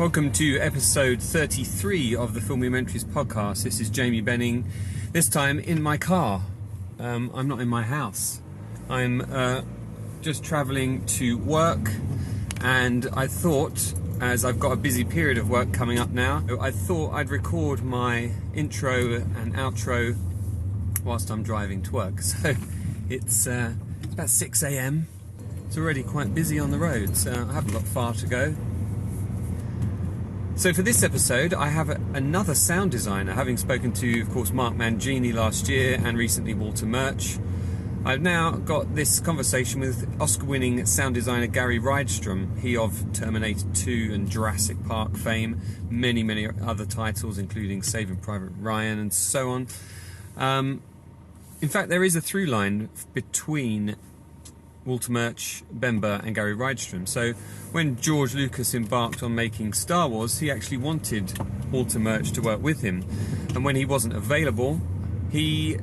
Welcome to episode 33 of the Filmumentaries podcast. This is Jamie Benning, this time in my car. I'm not in my house. I'm just travelling to work, and I thought, as I've got a busy period of work coming up now, I thought I'd record my intro and outro whilst I'm driving to work. So it's about 6 a.m. It's already quite busy on the roads. I haven't got far to go. So for this episode, I have another sound designer, having spoken to, of course, Mark Mangini last year and recently Walter Murch. I've now got this conversation with Oscar-winning sound designer Gary Rydstrom, he of Terminator 2 and Jurassic Park fame, many other titles, including Saving Private Ryan and so on. In fact, there is a through line between Walter Murch, Ben Burtt and Gary Rydstrom. So when George Lucas embarked on making Star Wars, he actually wanted Walter Murch to work with him. And when he wasn't available, George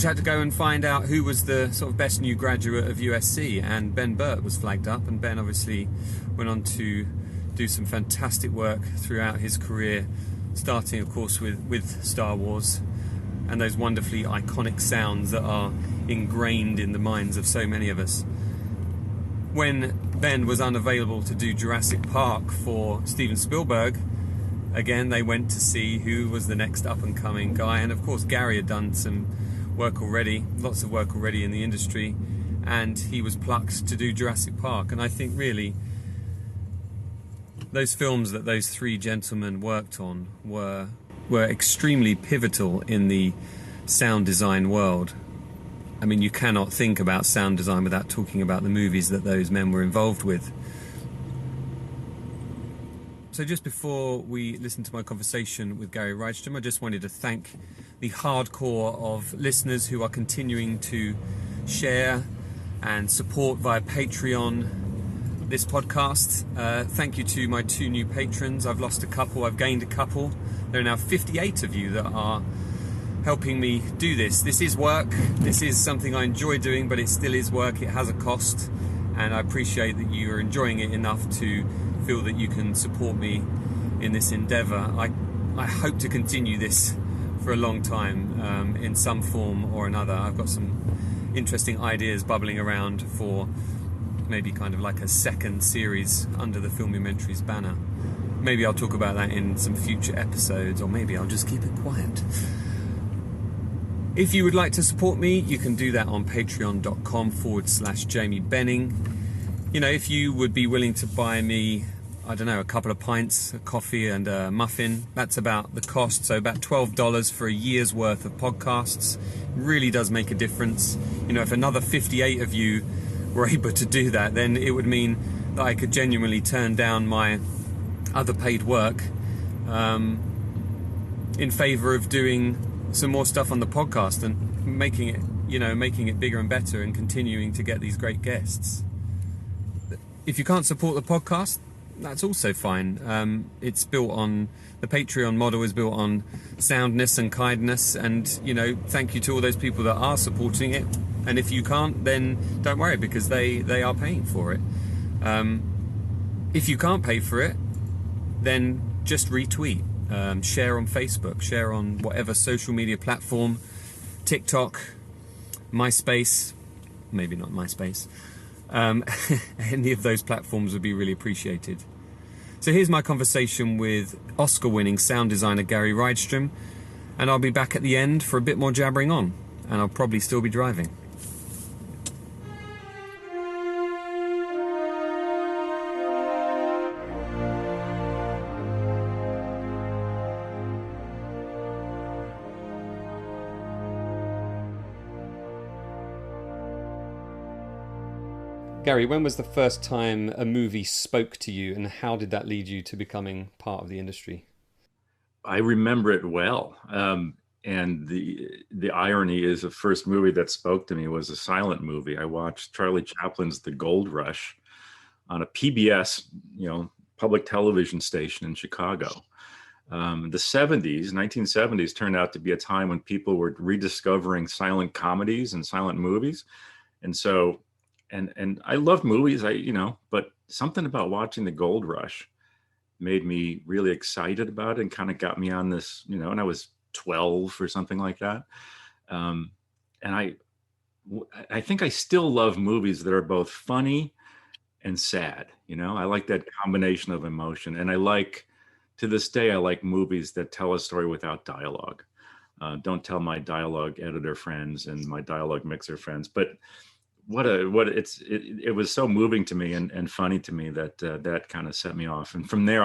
had to go and find out who was the sort of best new graduate of USC, and Ben Burtt was flagged up, and Ben obviously went on to do some fantastic work throughout his career, starting of course with Star Wars and those wonderfully iconic sounds that are ingrained in the minds of so many of us. When Ben was unavailable to do Jurassic Park for Steven Spielberg, again they went to see who was the next up-and-coming guy, and of course Gary had done some work already, lots of work already in the industry, and he was plucked to do Jurassic Park. And I think really those films that those three gentlemen worked on were extremely pivotal in the sound design world. I mean, you cannot think about sound design without talking about the movies that those men were involved with. So just before we listen to my conversation with Gary Rydstrom, I just wanted to thank the hardcore of listeners who are continuing to share and support via Patreon this podcast. Thank you to my two new patrons. I've lost a couple, I've gained a couple. There are now 58 of you that are helping me do this. This is work. This is something I enjoy doing, but it still is work. It has a cost, and I appreciate that you are enjoying it enough to feel that you can support me in this endeavour. I hope to continue this for a long time in some form or another. I've got some interesting ideas bubbling around for maybe kind of like a second series under the Filmumentaries banner. Maybe I'll talk about that in some future episodes, or maybe I'll just keep it quiet. If you would like to support me, you can do that on patreon.com/Jamie Benning. You know, if you would be willing to buy me, I don't know, a couple of pints, a coffee and a muffin, that's about the cost. So about $12 for a year's worth of podcasts. Really does make a difference. You know, if another 58 of you were able to do that, then it would mean that I could genuinely turn down my other paid work in favour of doing some more stuff on the podcast and making it bigger and better and continuing to get these great guests. If you can't support the podcast, that's also fine. It's built on, the Patreon model is built on soundness and kindness, and you know, thank you to all those people that are supporting it. And if you can't, then don't worry, because they are paying for it. If you can't pay for it, then just retweet, share on Facebook, share on whatever social media platform, TikTok, MySpace, maybe not MySpace. Any of those platforms would be really appreciated. So here's my conversation with Oscar-winning sound designer Gary Rydstrom, and I'll be back at the end for a bit more jabbering on, and I'll probably still be driving. Gary, when was the first time a movie spoke to you, and how did that lead you to becoming part of the industry? I remember it well. And the irony is, the first movie that spoke to me was a silent movie. I watched Charlie Chaplin's The Gold Rush on a PBS, public television station in Chicago. The 1970s turned out to be a time when people were rediscovering silent comedies and silent movies. And so, and I loved movies, but something about watching The Gold Rush made me really excited about it and kind of got me on this, and I was 12 or something like that. And I think I still love movies that are both funny and sad. I like that combination of emotion. And to this day, I like movies that tell a story without dialogue. Don't tell my dialogue editor friends and my dialogue mixer friends, but it was so moving to me and funny to me that that kind of set me off. And from there,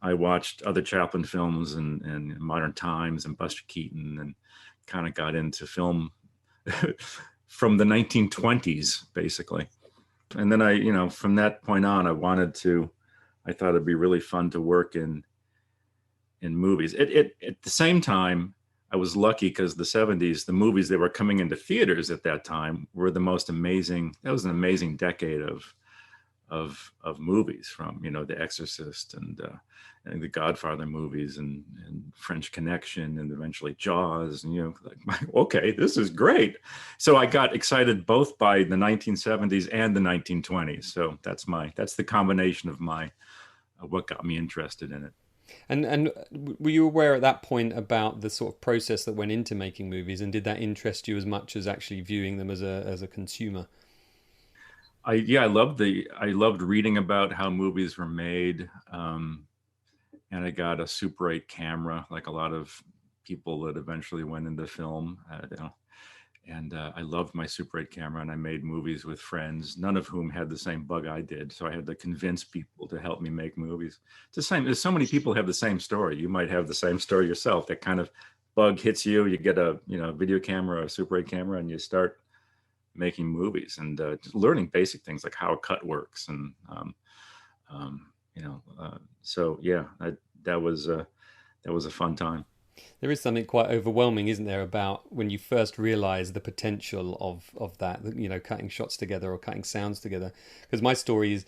I watched other Chaplin films and Modern Times and Buster Keaton, and kind of got into film from the 1920s, basically. And then from that point on, I thought it'd be really fun to work in movies. At the same time, I was lucky because the 70s, the movies that were coming into theaters at that time were the most amazing. That was an amazing decade of movies, from The Exorcist and the Godfather movies and French Connection and eventually Jaws, and okay, this is great. So I got excited both by the 1970s and the 1920s. So that's the combination of what got me interested in it. And were you aware at that point about the sort of process that went into making movies, and did that interest you as much as actually viewing them as a consumer? I loved reading about how movies were made, and I got a Super 8 camera, like a lot of people that eventually went into film. And I loved my Super 8 camera, and I made movies with friends, none of whom had the same bug I did. So I had to convince people to help me make movies. It's the same. There's so many people have the same story. You might have the same story yourself. That kind of bug hits you. You get a video camera or a Super 8 camera, and you start making movies and just learning basic things like how a cut works. And so yeah, that was a fun time. There is something quite overwhelming, isn't there, about when you first realize the potential of that, cutting shots together or cutting sounds together. Because my story is,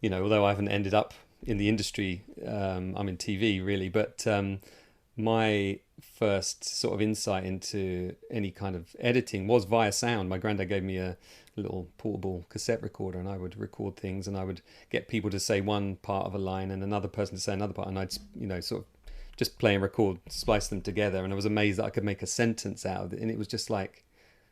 although I haven't ended up in the industry, I'm in TV really, but my first sort of insight into any kind of editing was via sound. My granddad gave me a little portable cassette recorder, and I would record things, and I would get people to say one part of a line and another person to say another part, and I'd sort of just play and record, splice them together, and I was amazed that I could make a sentence out of it, and it was just like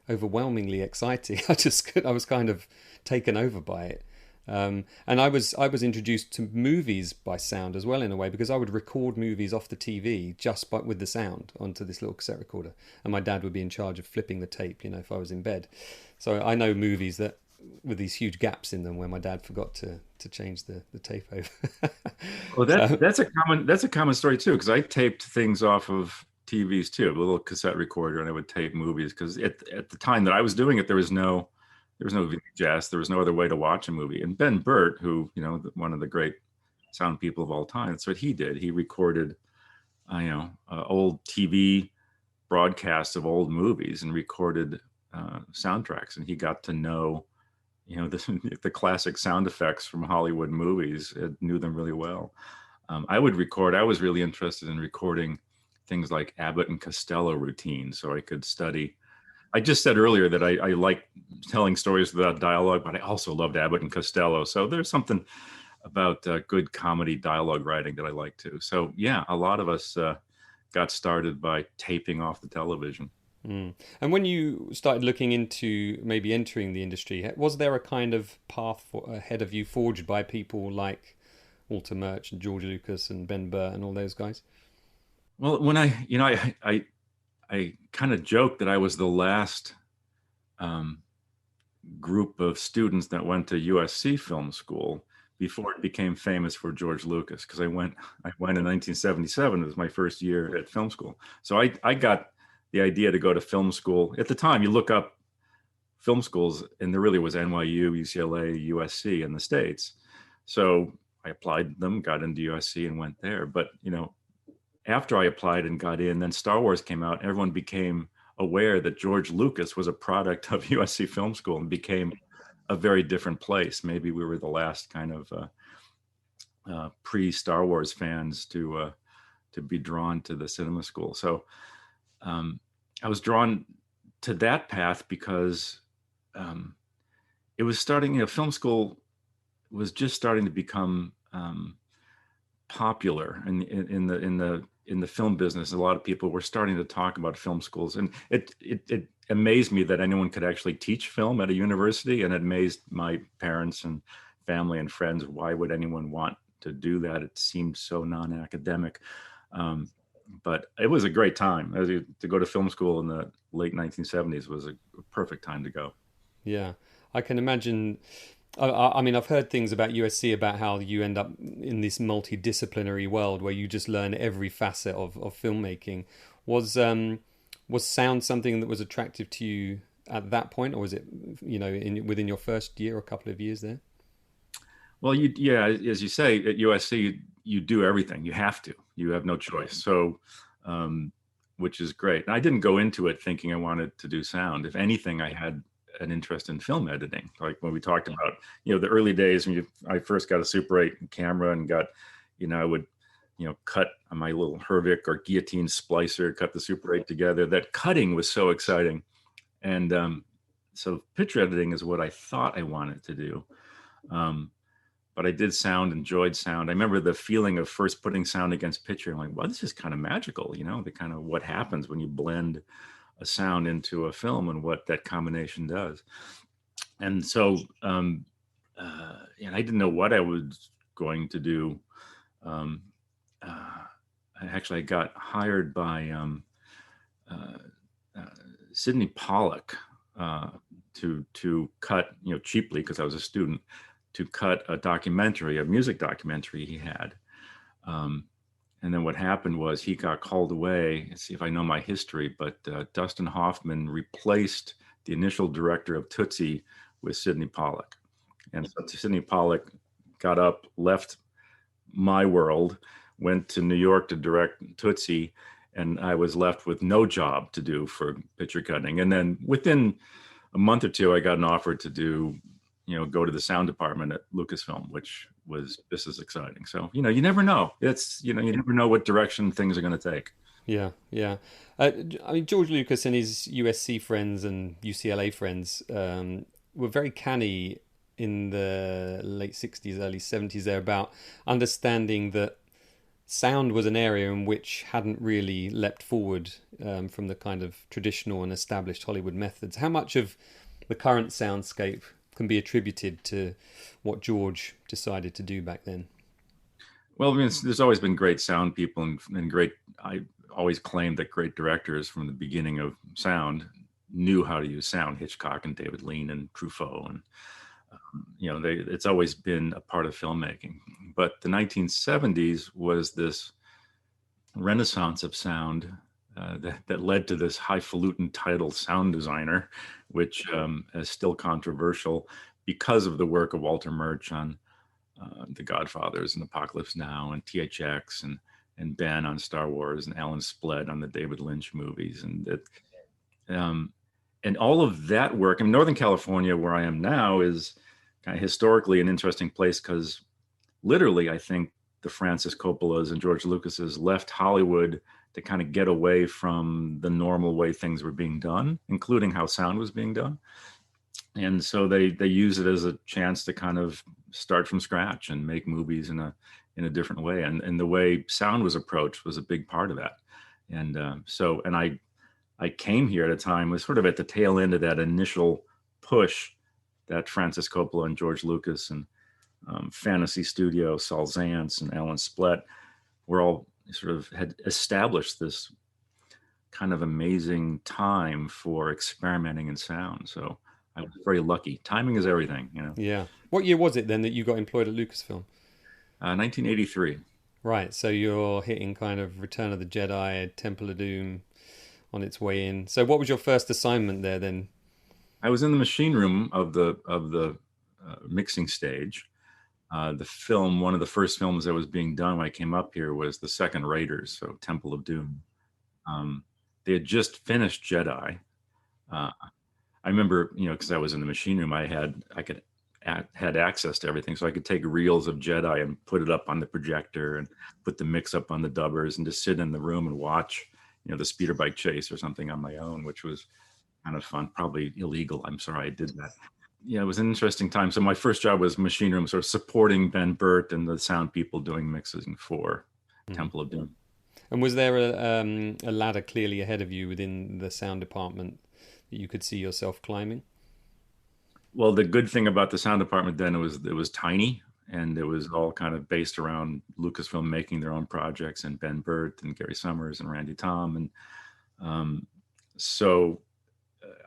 overwhelmingly exciting. I was kind of taken over by it. And I was introduced to movies by sound as well, in a way, because I would record movies off the TV just with the sound onto this little cassette recorder, and my dad would be in charge of flipping the tape, if I was in bed. So I know movies that with these huge gaps in them where my dad forgot to change the tape over. Well, that's a common story too, because I taped things off of TVs too, a little cassette recorder, and I would tape movies, because at the time that I was doing it, there was no VHS, there was no other way to watch a movie. And Ben Burt, who one of the great sound people of all time, that's what he did. He recorded old TV broadcasts of old movies and recorded soundtracks, and he got to know the classic sound effects from Hollywood movies. It knew them really well. I was really interested in recording things like Abbott and Costello routines, so I could study. I just said earlier that I like telling stories without dialogue, but I also loved Abbott and Costello. So there's something about good comedy dialogue writing that I like too. So yeah, a lot of us got started by taping off the television. Mm. And when you started looking into maybe entering the industry, was there a kind of path ahead of you forged by people like Walter Murch and George Lucas and Ben Burtt and all those guys? Well, when I kind of joked that I was the last group of students that went to USC film school before it became famous for George Lucas, because I went in 1977. It was my first year at film school. So I got the idea to go to film school. At the time, you look up film schools, and there really was NYU, UCLA, USC in the States. So I applied them, got into USC, and went there. But after I applied and got in, then Star Wars came out. Everyone became aware that George Lucas was a product of USC Film School and became a very different place. Maybe we were the last kind of pre-Star Wars fans to be drawn to the cinema school. So I was drawn to that path because it was starting. Film school was just starting to become popular in the film business. A lot of people were starting to talk about film schools, and it amazed me that anyone could actually teach film at a university, and it amazed my parents and family and friends. Why would anyone want to do that? It seemed so non-academic. But it was a great time. To go to film school in the late 1970s was a perfect time to go. Yeah, I can imagine. I mean, I've heard things about USC about how you end up in this multidisciplinary world where you just learn every facet of filmmaking. Was sound something that was attractive to you at that point, or was it, within your first year or couple of years there? Well, yeah, as you say, at USC, you do everything. You have to. You have no choice. So, which is great. And I didn't go into it thinking I wanted to do sound. If anything, I had an interest in film editing. Like when we talked about, the early days when I first got a Super 8 camera and got, I would, cut on my little Hervik or guillotine splicer, cut the Super 8 together. That cutting was so exciting. And so picture editing is what I thought I wanted to do. But I did sound, enjoyed sound. I remember the feeling of first putting sound against picture. I'm like, well, this is kind of magical, the kind of what happens when you blend a sound into a film and what that combination does. And so, and I didn't know what I was going to do. Actually, I got hired by Sidney Pollack to cut, cheaply because I was a student, to cut a music documentary he had. And then what happened was he got called away. Let's see if I know my history, but Dustin Hoffman replaced the initial director of Tootsie with Sidney Pollack. And so Sidney Pollack got up, left my world, went to New York to direct Tootsie, and I was left with no job to do for picture cutting. And then within a month or two, I got an offer to do, go to the sound department at Lucasfilm, which was just as exciting. So, you never know. It's, you never know what direction things are going to take. Yeah, yeah. I mean, George Lucas and his USC friends and UCLA friends were very canny in the late 60s, early 70s there about understanding that sound was an area in which hadn't really leapt forward from the kind of traditional and established Hollywood methods. How much of the current soundscape can be attributed to what George decided to do back then? Well, I mean, there's always been great sound people and great, I always claimed that great directors from the beginning of sound knew how to use sound. Hitchcock and David Lean and Truffaut, and it's always been a part of filmmaking. But the 1970s was this renaissance of sound that led to this highfalutin title, sound designer, which is still controversial because of the work of Walter Murch on The Godfathers and Apocalypse Now and THX and Ben on Star Wars and Alan Splet on the David Lynch movies. And all of that work. I mean, Northern California, where I am now, is kind of historically an interesting place because literally, I think the Francis Coppolas and George Lucases left Hollywood to kind of get away from the normal way things were being done, including how sound was being done. And so they use it as a chance to kind of start from scratch and make movies in a different way. And the way sound was approached was a big part of that. And I came here at a time, was sort of at the tail end of that initial push that Francis Coppola and George Lucas and Fantasy Studio, Saul Zaentz and Alan Splet were all sort of had established this kind of amazing time for experimenting in sound. So I was very lucky. Timing is everything, Yeah. What year was it then that you got employed at Lucasfilm? 1983. Right. So you're hitting kind of Return of the Jedi, Temple of Doom on its way in. So what was your first assignment there then? I was in the machine room of the mixing stage. The film, one of the first films that was being done when I came up here was the second Raiders, so Temple of Doom. They had just finished Jedi. I remember, because I was in the machine room, I had access to everything, so I could take reels of Jedi and put it up on the projector and put the mix up on the dubbers and just sit in the room and watch, the speeder bike chase or something on my own, which was kind of fun, probably illegal. I'm sorry I did that. yeah, it was an interesting time. So my first job was machine room, sort of supporting Ben Burt and the sound people doing mixing for Mhm. Temple of Doom. And was there a ladder clearly ahead of you within the sound department that you could see yourself climbing? Well, the good thing about the sound department then, it was tiny, and it was all kind of based around Lucasfilm making their own projects, and Ben Burt and Gary Summers and Randy Tom, and um, so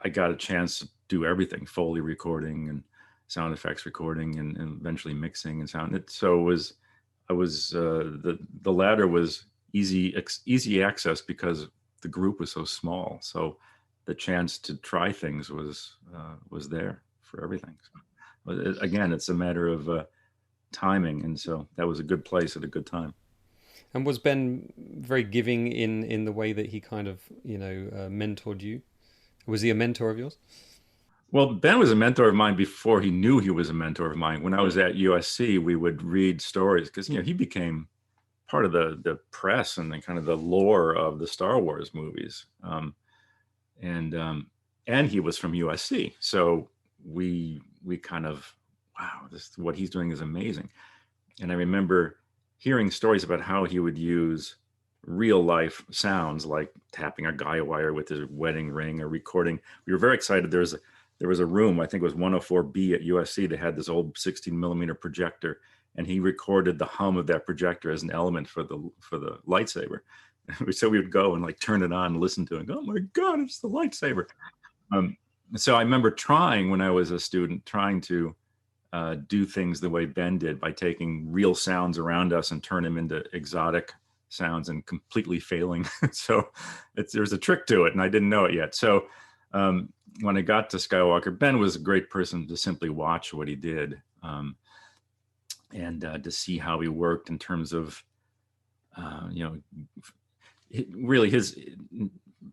I got a chance to do everything: Foley recording and sound effects recording, and eventually mixing and sound. So it was, I was the ladder was easy access because the group was so small. So the chance to try things was there for everything. So, again, it's a matter of timing, and so that was a good place at a good time. And was Ben very giving in the way that he kind of mentored you? Was he a mentor of yours? Well, Ben was a mentor of mine before he knew he was a mentor of mine. When I was at USC, we would read stories because he became part of the press and the kind of the lore of the Star Wars movies. And and he was from USC, so we kind of, wow, this, what he's doing is amazing. And I remember hearing stories about how he would use real life sounds like tapping a guy wire with his wedding ring or recording. We were very excited. There was a room, I think it was 104B at USC, that had this old 16 millimeter projector, and he recorded the hum of that projector as an element for the lightsaber. So we would go and like turn it on and listen to it and go, oh my God, it's the lightsaber. Um, so I remember trying, when I was a student, trying to do things the way Ben did by taking real sounds around us and turn them into exotic sounds, and completely failing. So there's a trick to it, and I didn't know it yet. So when I got to Skywalker, Ben was a great person to simply watch what he did, and to see how he worked in terms of, you know, really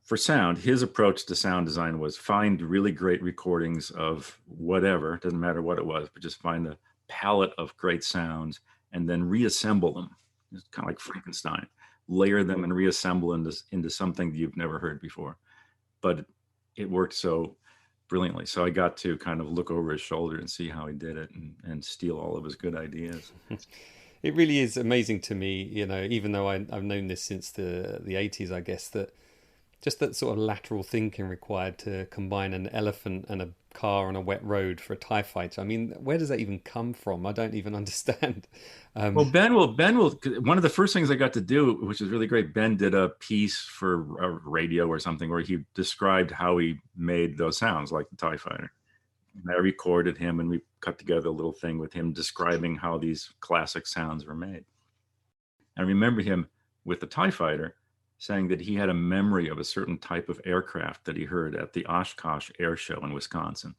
for sound, his approach to sound design was find really great recordings of whatever, doesn't matter what it was, but just find a palette of great sounds and then reassemble them. It's kind of like Frankenstein, layer them and reassemble into something that you've never heard before. But it worked so brilliantly. So I got to kind of look over his shoulder and see how he did it, and steal all of his good ideas. It really is amazing to me, even though I've known this since the 80s, I guess, that just that sort of lateral thinking required to combine an elephant and a car on a wet road for a TIE fighter. I mean, where does that even come from? I don't even understand. Well, Ben will, one of the first things I got to do, which is really great, Ben did a piece for a radio or something where he described how he made those sounds like the TIE fighter. And I recorded him, and we cut together a little thing with him describing how these classic sounds were made. I remember him with the TIE fighter saying that he had a memory of a certain type of aircraft that he heard at the Oshkosh Air Show in Wisconsin.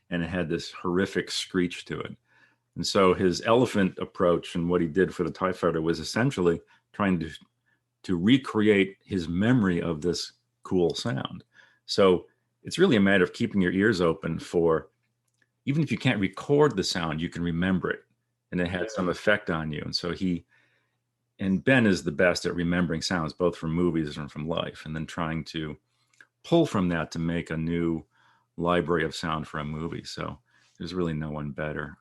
And it had this horrific screech to it. And so his elephant approach and what he did for the TIE fighter was essentially trying to recreate his memory of this cool sound. So it's really a matter of keeping your ears open for, even if you can't record the sound, you can remember it. And it had some effect on you. And so and Ben is the best at remembering sounds, both from movies and from life, and then trying to pull from that to make a new library of sound for a movie. So there's really no one better.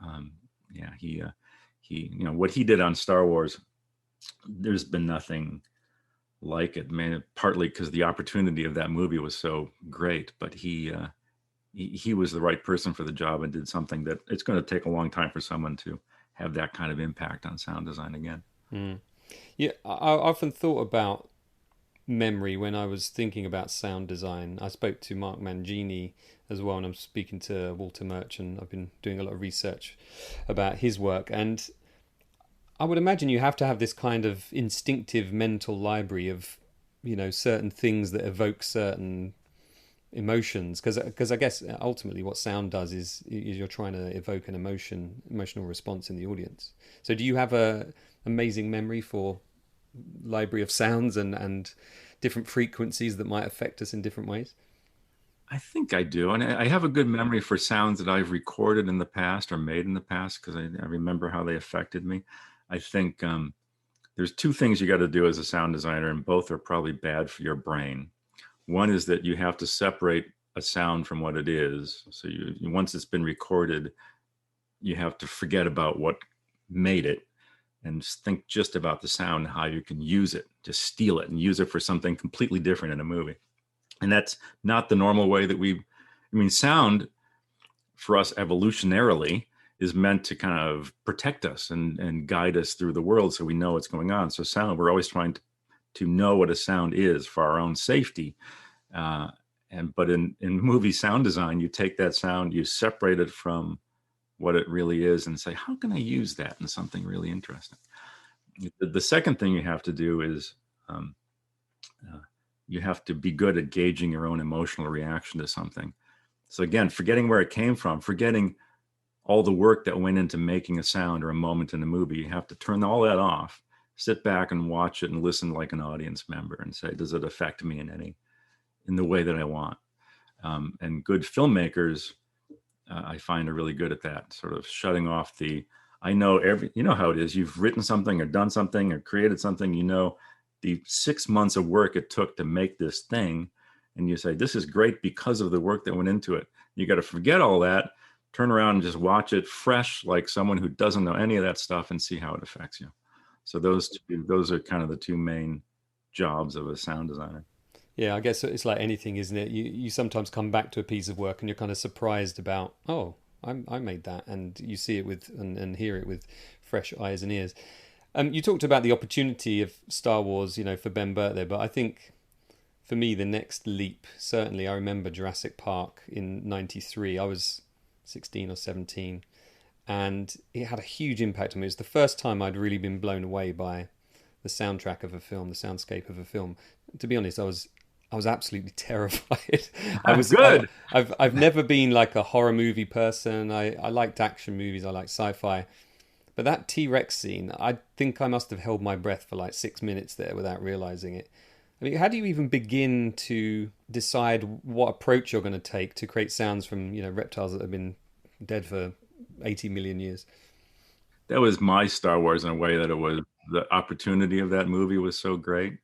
Yeah, he, what he did on Star Wars, there's been nothing like it. Man, partly because the opportunity of that movie was so great, but he was the right person for the job and did something that it's going to take a long time for someone to have that kind of impact on sound design again. Mm. Yeah, I often thought about memory when I was thinking about sound design. I spoke to Mark Mangini as well, and I'm speaking to Walter Murch, and I've been doing a lot of research about his work. And I would imagine you have to have this kind of instinctive mental library of, certain things that evoke certain emotions, because I guess ultimately what sound does is you're trying to evoke an emotional response in the audience. So do you have a amazing memory for library of sounds and different frequencies that might affect us in different ways? I think I do. And I have a good memory for sounds that I've recorded in the past or made in the past, because I remember how they affected me. I think there's two things you got to do as a sound designer, and both are probably bad for your brain. One is that you have to separate a sound from what it is. So once it's been recorded, you have to forget about what made it and think just about the sound and how you can use it, just steal it and use it for something completely different in a movie. And that's not the normal way that sound for us evolutionarily is meant to kind of protect us and guide us through the world so we know what's going on. So sound, we're always trying to know what a sound is for our own safety. But in movie sound design, you take that sound, you separate it from what it really is and say, how can I use that in something really interesting? The second thing you have to do is you have to be good at gauging your own emotional reaction to something. So again, forgetting where it came from, forgetting all the work that went into making a sound or a moment in a movie, you have to turn all that off, sit back and watch it and listen like an audience member and say, does it affect me in the way that I want? And good filmmakers, I find, are really good at that, sort of shutting off you know how it is. You've written something or done something or created something, you know, the 6 months of work it took to make this thing. And you say, this is great because of the work that went into it. You got to forget all that, turn around and just watch it fresh, like someone who doesn't know any of that stuff, and see how it affects you. So those are kind of the two main jobs of a sound designer. Yeah, I guess it's like anything, isn't it? You sometimes come back to a piece of work and you're kind of surprised about, oh, I made that, and you see it with and hear it with fresh eyes and ears. You talked about the opportunity of Star Wars, you know, for Ben Burtt there, but I think for me the next leap, certainly, I remember Jurassic Park in '93. I was 16 or 17, and it had a huge impact on me. It was the first time I'd really been blown away by the soundtrack of a film, the soundscape of a film. To be honest, I was absolutely terrified. I was good. I've never been like a horror movie person. I liked action movies. I liked sci-fi. But that T-Rex scene, I think I must have held my breath for like 6 minutes there without realizing it. I mean, how do you even begin to decide what approach you're going to take to create sounds from, you know, reptiles that have been dead for 80 million years? That was my Star Wars in a way, that it was the opportunity of that movie was so great.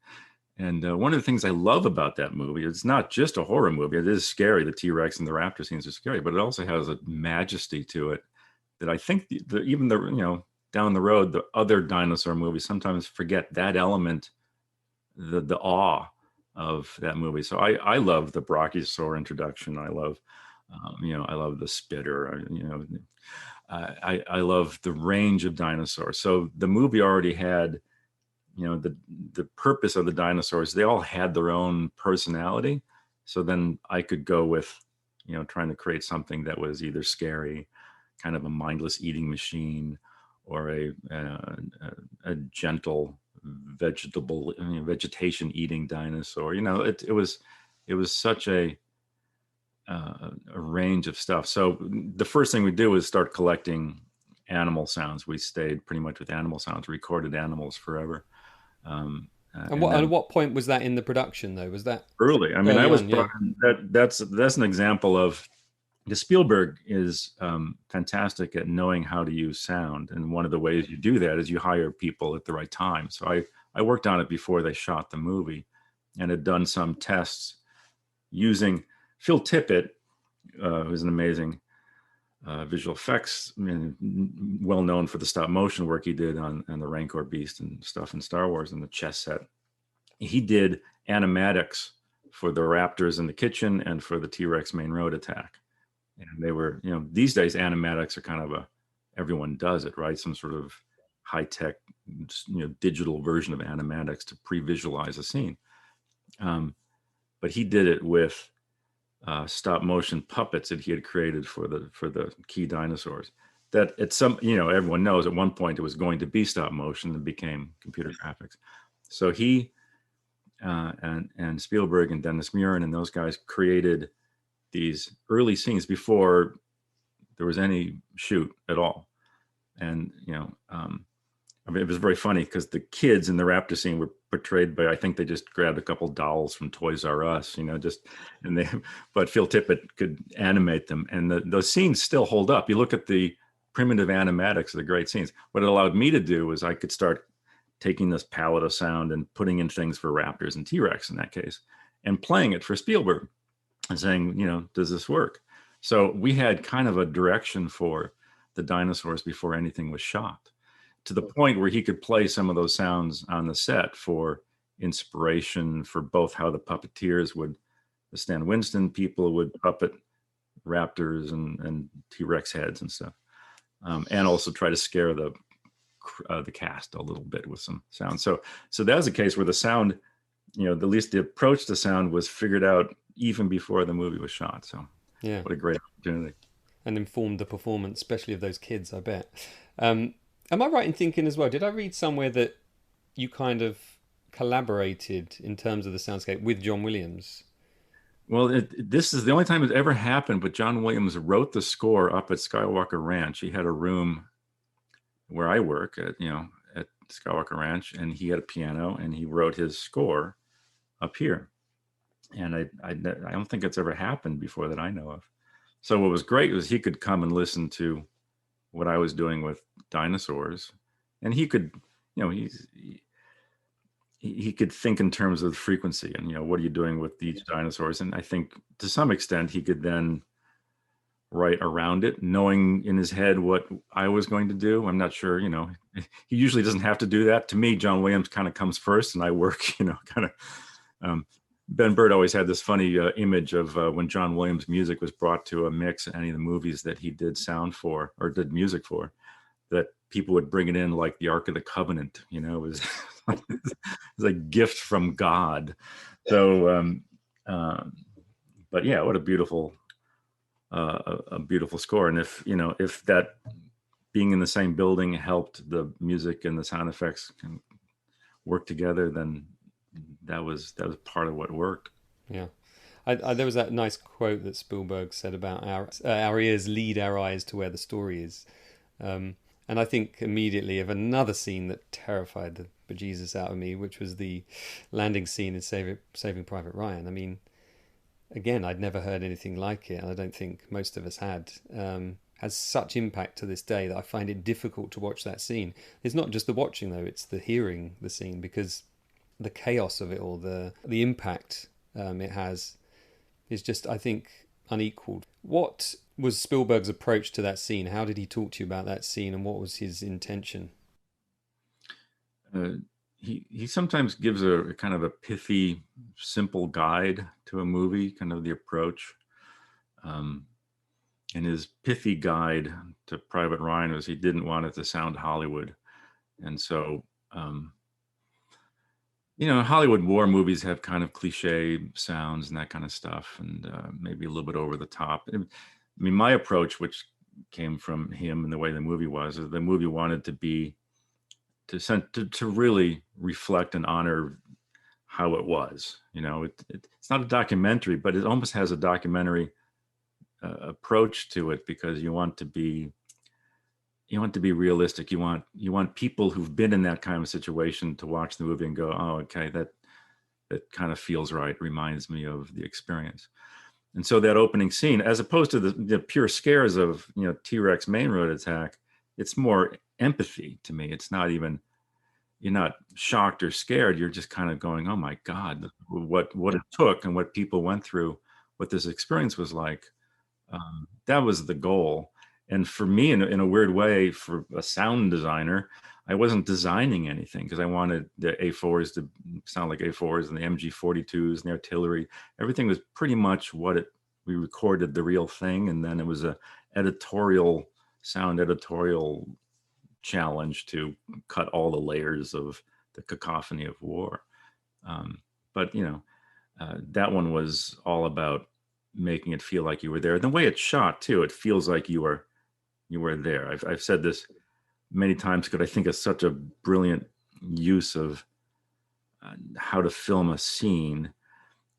And one of the things I love about that movie, it's not just a horror movie. It is scary. The T-Rex and the raptor scenes are scary, but it also has a majesty to it that I think even down the road, the other dinosaur movies sometimes forget that element, the awe of that movie. So I love the brachiosaur introduction. I love, I love the spitter. I love the range of dinosaurs. So the movie already had, the purpose of the dinosaurs. They all had their own personality. So then I could go with, trying to create something that was either scary, kind of a mindless eating machine, or a gentle vegetation eating dinosaur. It was such a range of stuff. So the first thing we did was start collecting animal sounds. We stayed pretty much with animal sounds, recorded animals forever. And at what point was that in the production, though? Was that early? I mean, early I was on, yeah. that's an example of, the Spielberg is fantastic at knowing how to use sound, and one of the ways you do that is you hire people at the right time. So I worked on it before they shot the movie, and had done some tests using Phil Tippett, who's an amazing visual effects, well known for the stop motion work he did on the Rancor Beast and stuff in Star Wars and the chess set. He did animatics for the raptors in the kitchen and for the T-Rex main road attack. And they were, these days animatics are kind of everyone does it, right? Some sort of high-tech, digital version of animatics to pre-visualize a scene. But he did it with stop motion puppets that he had created for the key dinosaurs. That at everyone knows at one point it was going to be stop motion and became computer graphics. So he and Spielberg and Dennis Muren and those guys created these early scenes before there was any shoot at all. And it was very funny because the kids in the raptor scene were portrayed by, I think they just grabbed a couple dolls from Toys R Us, but Phil Tippett could animate them, and those scenes still hold up. You look at the primitive animatics of the great scenes. What it allowed me to do was I could start taking this palette of sound and putting in things for raptors and T-Rex in that case, and playing it for Spielberg. and saying, does this work? So we had kind of a direction for the dinosaurs before anything was shot, to the point where he could play some of those sounds on the set for inspiration for both how the puppeteers would, the Stan Winston people would puppet raptors and T-Rex heads and stuff, and also try to scare the cast a little bit with some sound. So that was a case where the sound, at least the approach to sound was figured out even before the movie was shot. So yeah, what a great opportunity. And informed the performance, especially of those kids, I bet. Am I right in thinking as well, did I read somewhere that you kind of collaborated in terms of the soundscape with John Williams? Well, this is the only time it's ever happened, but John Williams wrote the score up at Skywalker Ranch. He had a room where I work at Skywalker Ranch, and he had a piano, and he wrote his score up here. And I don't think it's ever happened before that I know of. So what was great was he could come and listen to what I was doing with dinosaurs, and he could, he could think in terms of frequency and, what are you doing with these dinosaurs? And I think to some extent he could then write around it, knowing in his head what I was going to do. I'm not sure, he usually doesn't have to do that. To me, John Williams kind of comes first and I work, kind of, Ben Bird always had this funny image of when John Williams' music was brought to a mix at any of the movies that he did sound for or did music for, that people would bring it in like the Ark of the Covenant, it was, it was a gift from God. So, but yeah, what a beautiful score. And if that being in the same building helped the music and the sound effects can work together, then that was part of what worked. Yeah. There was that nice quote that Spielberg said about our ears lead our eyes to where the story is. And I think immediately of another scene that terrified the bejesus out of me, which was the landing scene in Saving Private Ryan. I mean, again, I'd never heard anything like it, and I don't think most of us had. Has such impact to this day that I find it difficult to watch that scene. It's not just the watching, though, it's the hearing the scene, because the chaos of it all, the impact it has is just, I think, unequaled. What was Spielberg's approach to that scene? How did he talk to you about that scene, and what was his intention? He sometimes gives a kind of a pithy, simple guide to a movie, kind of the approach. And his pithy guide to Private Ryan was he didn't want it to sound Hollywood. And so, Hollywood war movies have kind of cliche sounds and that kind of stuff, and maybe a little bit over the top. I mean, my approach, which came from him and the way the movie was, is the movie wanted to be to really reflect and honor how it was. It's not a documentary, but it almost has a documentary approach to it, because you want to be realistic. You want people who've been in that kind of situation to watch the movie and go, oh, okay, that kind of feels right, reminds me of the experience. And so that opening scene, as opposed to the pure scares of T-Rex main road attack, it's more empathy to me. It's not even, you're not shocked or scared. You're just kind of going, oh my God, what it took and what people went through, what this experience was like. That was the goal. And for me, in a weird way, for a sound designer, I wasn't designing anything, because I wanted the A4s to sound like A4s and the MG42s and the artillery. Everything was pretty much we recorded the real thing. And then it was a sound editorial challenge to cut all the layers of the cacophony of war. But that one was all about making it feel like you were there. The way it's shot too, it feels like you were there. I've said this many times because I think it's such a brilliant use of how to film a scene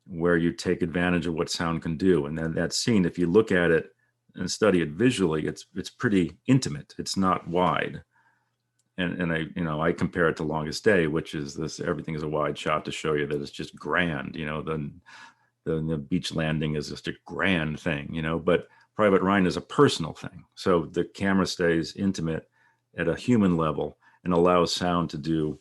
where you take advantage of what sound can do. And then that scene, if you look at it and study it visually, it's pretty intimate. It's not wide. And I compare it to Longest Day, which is this, everything is a wide shot to show you that it's just grand, the beach landing is just a grand thing, but Private Ryan is a personal thing. So the camera stays intimate at a human level and allows sound to do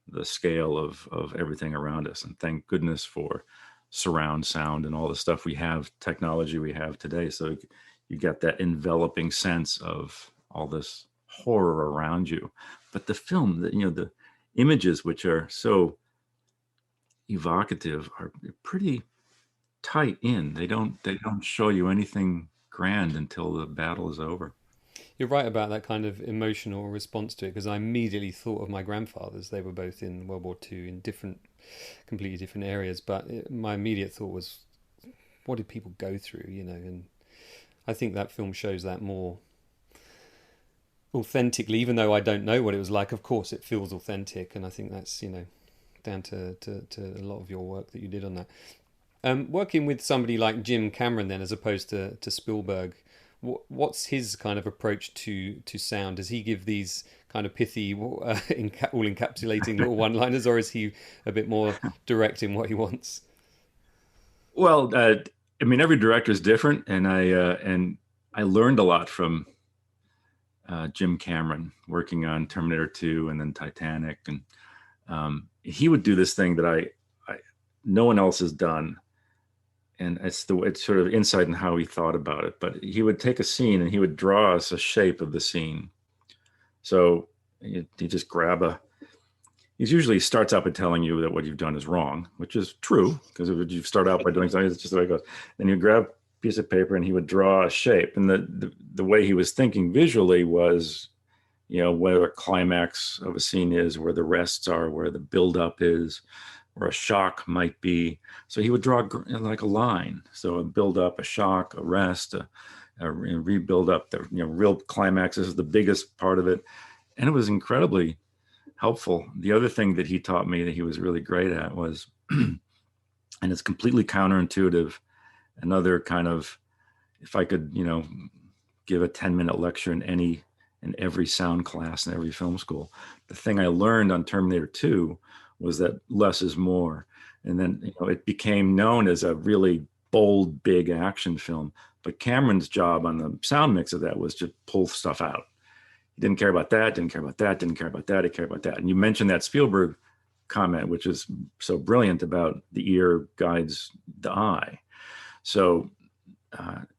the scale of everything around us. And thank goodness for surround sound and all the stuff we have, technology we have today. So you get that enveloping sense of all this horror around you. But the film, the images, which are so evocative, are pretty tight in. They don't show you anything grand until the battle is over. You're right about that kind of emotional response to it, because I immediately thought of my grandfathers. They were both in World War II in completely different areas, but my immediate thought was, what did people go through, and I think that film shows that more authentically, even though I don't know what it was like. Of course it feels authentic, and I think that's down to a lot of your work that you did on that. Working with somebody like Jim Cameron then, as opposed to Spielberg, what's his kind of approach to sound? Does he give these kind of pithy, all encapsulating little one-liners, or is he a bit more direct in what he wants? Well, I mean, every director is different, and I learned a lot from Jim Cameron, working on Terminator 2 and then Titanic, and he would do this thing that no one else has done. And it's sort of insight in how he thought about it. But he would take a scene and he would draw us a shape of the scene. So you just he usually starts out by telling you that what you've done is wrong, which is true, because if you start out by doing something, it's just the way it goes. Then you grab a piece of paper and he would draw a shape. And the way he was thinking visually was, where the climax of a scene is, where the rests are, where the buildup is, or a shock might be. So he would draw like a line. So a build up, a shock, a rest, a rebuild up. The real climax is the biggest part of it, and it was incredibly helpful. The other thing that he taught me that he was really great at was, and it's completely counterintuitive. Another kind of, if I could, give a 10-minute lecture in every sound class in every film school, the thing I learned on Terminator 2 was that less is more. And then it became known as a really bold, big action film. But Cameron's job on the sound mix of that was to pull stuff out. He didn't care about that, didn't care about that, didn't care about that, he cared about that. And you mentioned that Spielberg comment, which is so brilliant, about the ear guides the eye. So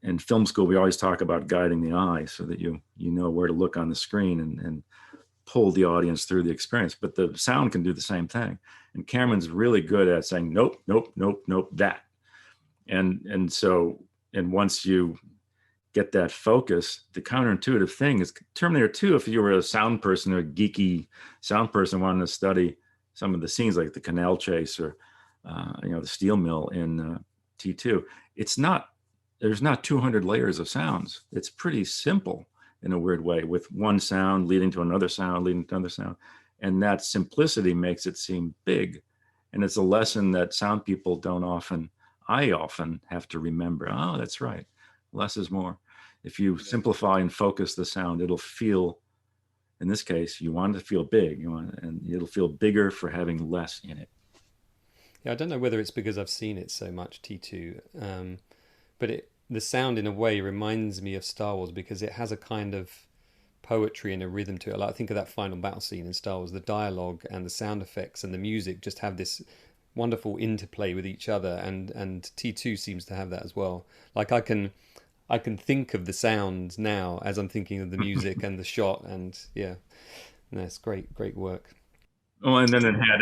in film school, we always talk about guiding the eye so that you know where to look on the screen and pull the audience through the experience. But the sound can do the same thing. And Cameron's really good at saying, nope, nope, nope, nope, that. And once you get that focus, the counterintuitive thing is Terminator 2, if you were a sound person or a geeky sound person wanting to study some of the scenes like the canal chase or, the steel mill in T2, there's not 200 layers of sounds. It's pretty simple in a weird way, with one sound leading to another sound, leading to another sound. And that simplicity makes it seem big. And it's a lesson that sound people I often have to remember. Oh, that's right. Less is more. If you simplify and focus the sound, it'll feel, in this case, you want it to feel big, and it'll feel bigger for having less in it. Yeah, I don't know whether it's because I've seen it so much, T2, but the sound in a way reminds me of Star Wars, because it has a kind of poetry and a rhythm to it. Like, I think of that final battle scene in Star Wars, the dialogue and the sound effects and the music just have this wonderful interplay with each other, and T2 seems to have that as well. Like, I can think of the sounds now as I'm thinking of the music and the shot, and it's great work. Well, and then it had,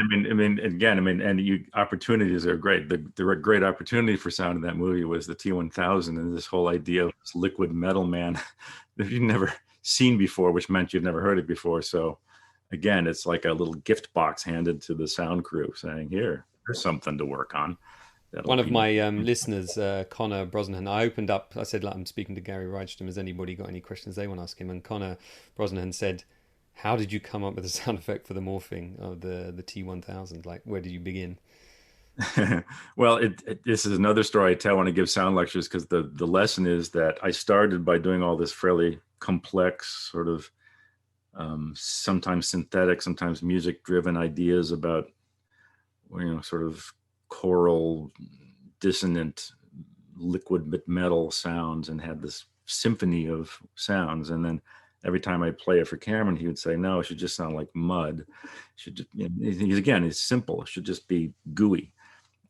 and opportunities are great. The great opportunity for sound in that movie was the T-1000 and this whole idea of this liquid metal man that you've never seen before, which meant you've never heard it before. So again, it's like a little gift box handed to the sound crew saying, here's something to work on. One of my listeners, Connor Brosnahan, I said, I'm speaking to Gary Rydstrom, has anybody got any questions they want to ask him? And Connor Brosnahan said, how did you come up with the sound effect for the morphing of the T-1000? Like, where did you begin? Well, this is another story I tell when I give sound lectures, because the lesson is that I started by doing all this fairly complex sort of sometimes synthetic, sometimes music-driven ideas about, sort of choral, dissonant, liquid metal sounds, and had this symphony of sounds. And then every time I play it for Cameron, he would say, no, it should just sound like mud. It should just, he's simple. It should just be gooey.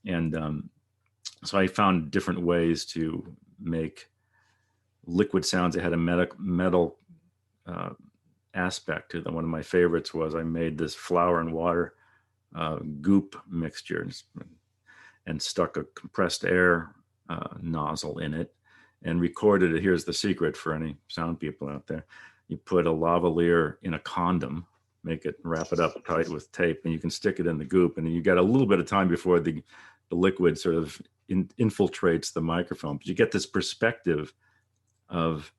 And So I found different ways to make liquid sounds that had a metal aspect to them. One of my favorites was I made this flour and water goop mixture and stuck a compressed air nozzle in it and recorded it. Here's the secret for any sound people out there. You put a lavalier in a condom, wrap it up tight with tape, and you can stick it in the goop. And you got a little bit of time before the liquid sort of infiltrates the microphone. But you get this perspective of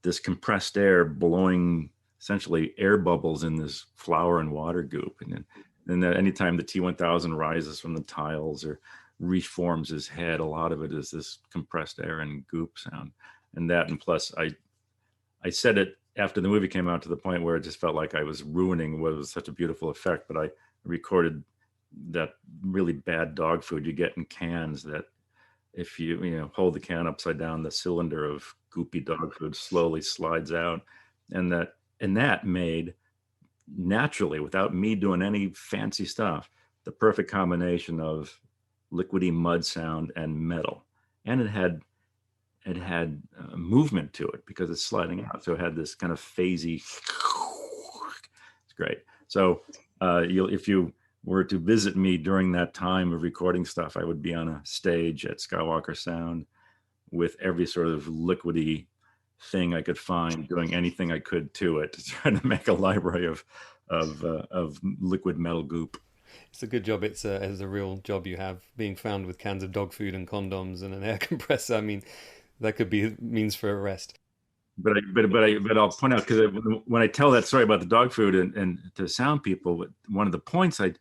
this compressed air blowing essentially air bubbles in this flour and water goop. And then anytime the T1000 rises from the tiles or reforms his head, a lot of it is this compressed air and goop sound. And plus I said it after the movie came out to the point where it just felt like I was ruining what was such a beautiful effect. But I recorded that really bad dog food you get in cans that if you hold the can upside down, the cylinder of goopy dog food slowly slides out. And that made naturally, without me doing any fancy stuff, the perfect combination of liquidy mud sound and metal. And it had movement to it because it's sliding out. So it had this kind of phasey, it's great. So if you were to visit me during that time of recording stuff, I would be on a stage at Skywalker Sound with every sort of liquidy thing I could find, doing anything I could to it to try to make a library of liquid metal goop. It's a good job. It's a real job you have, being found with cans of dog food and condoms and an air compressor. I mean, that could be means for arrest. But I'll point out, because when I tell that story about the dog food and to sound people, one of the points I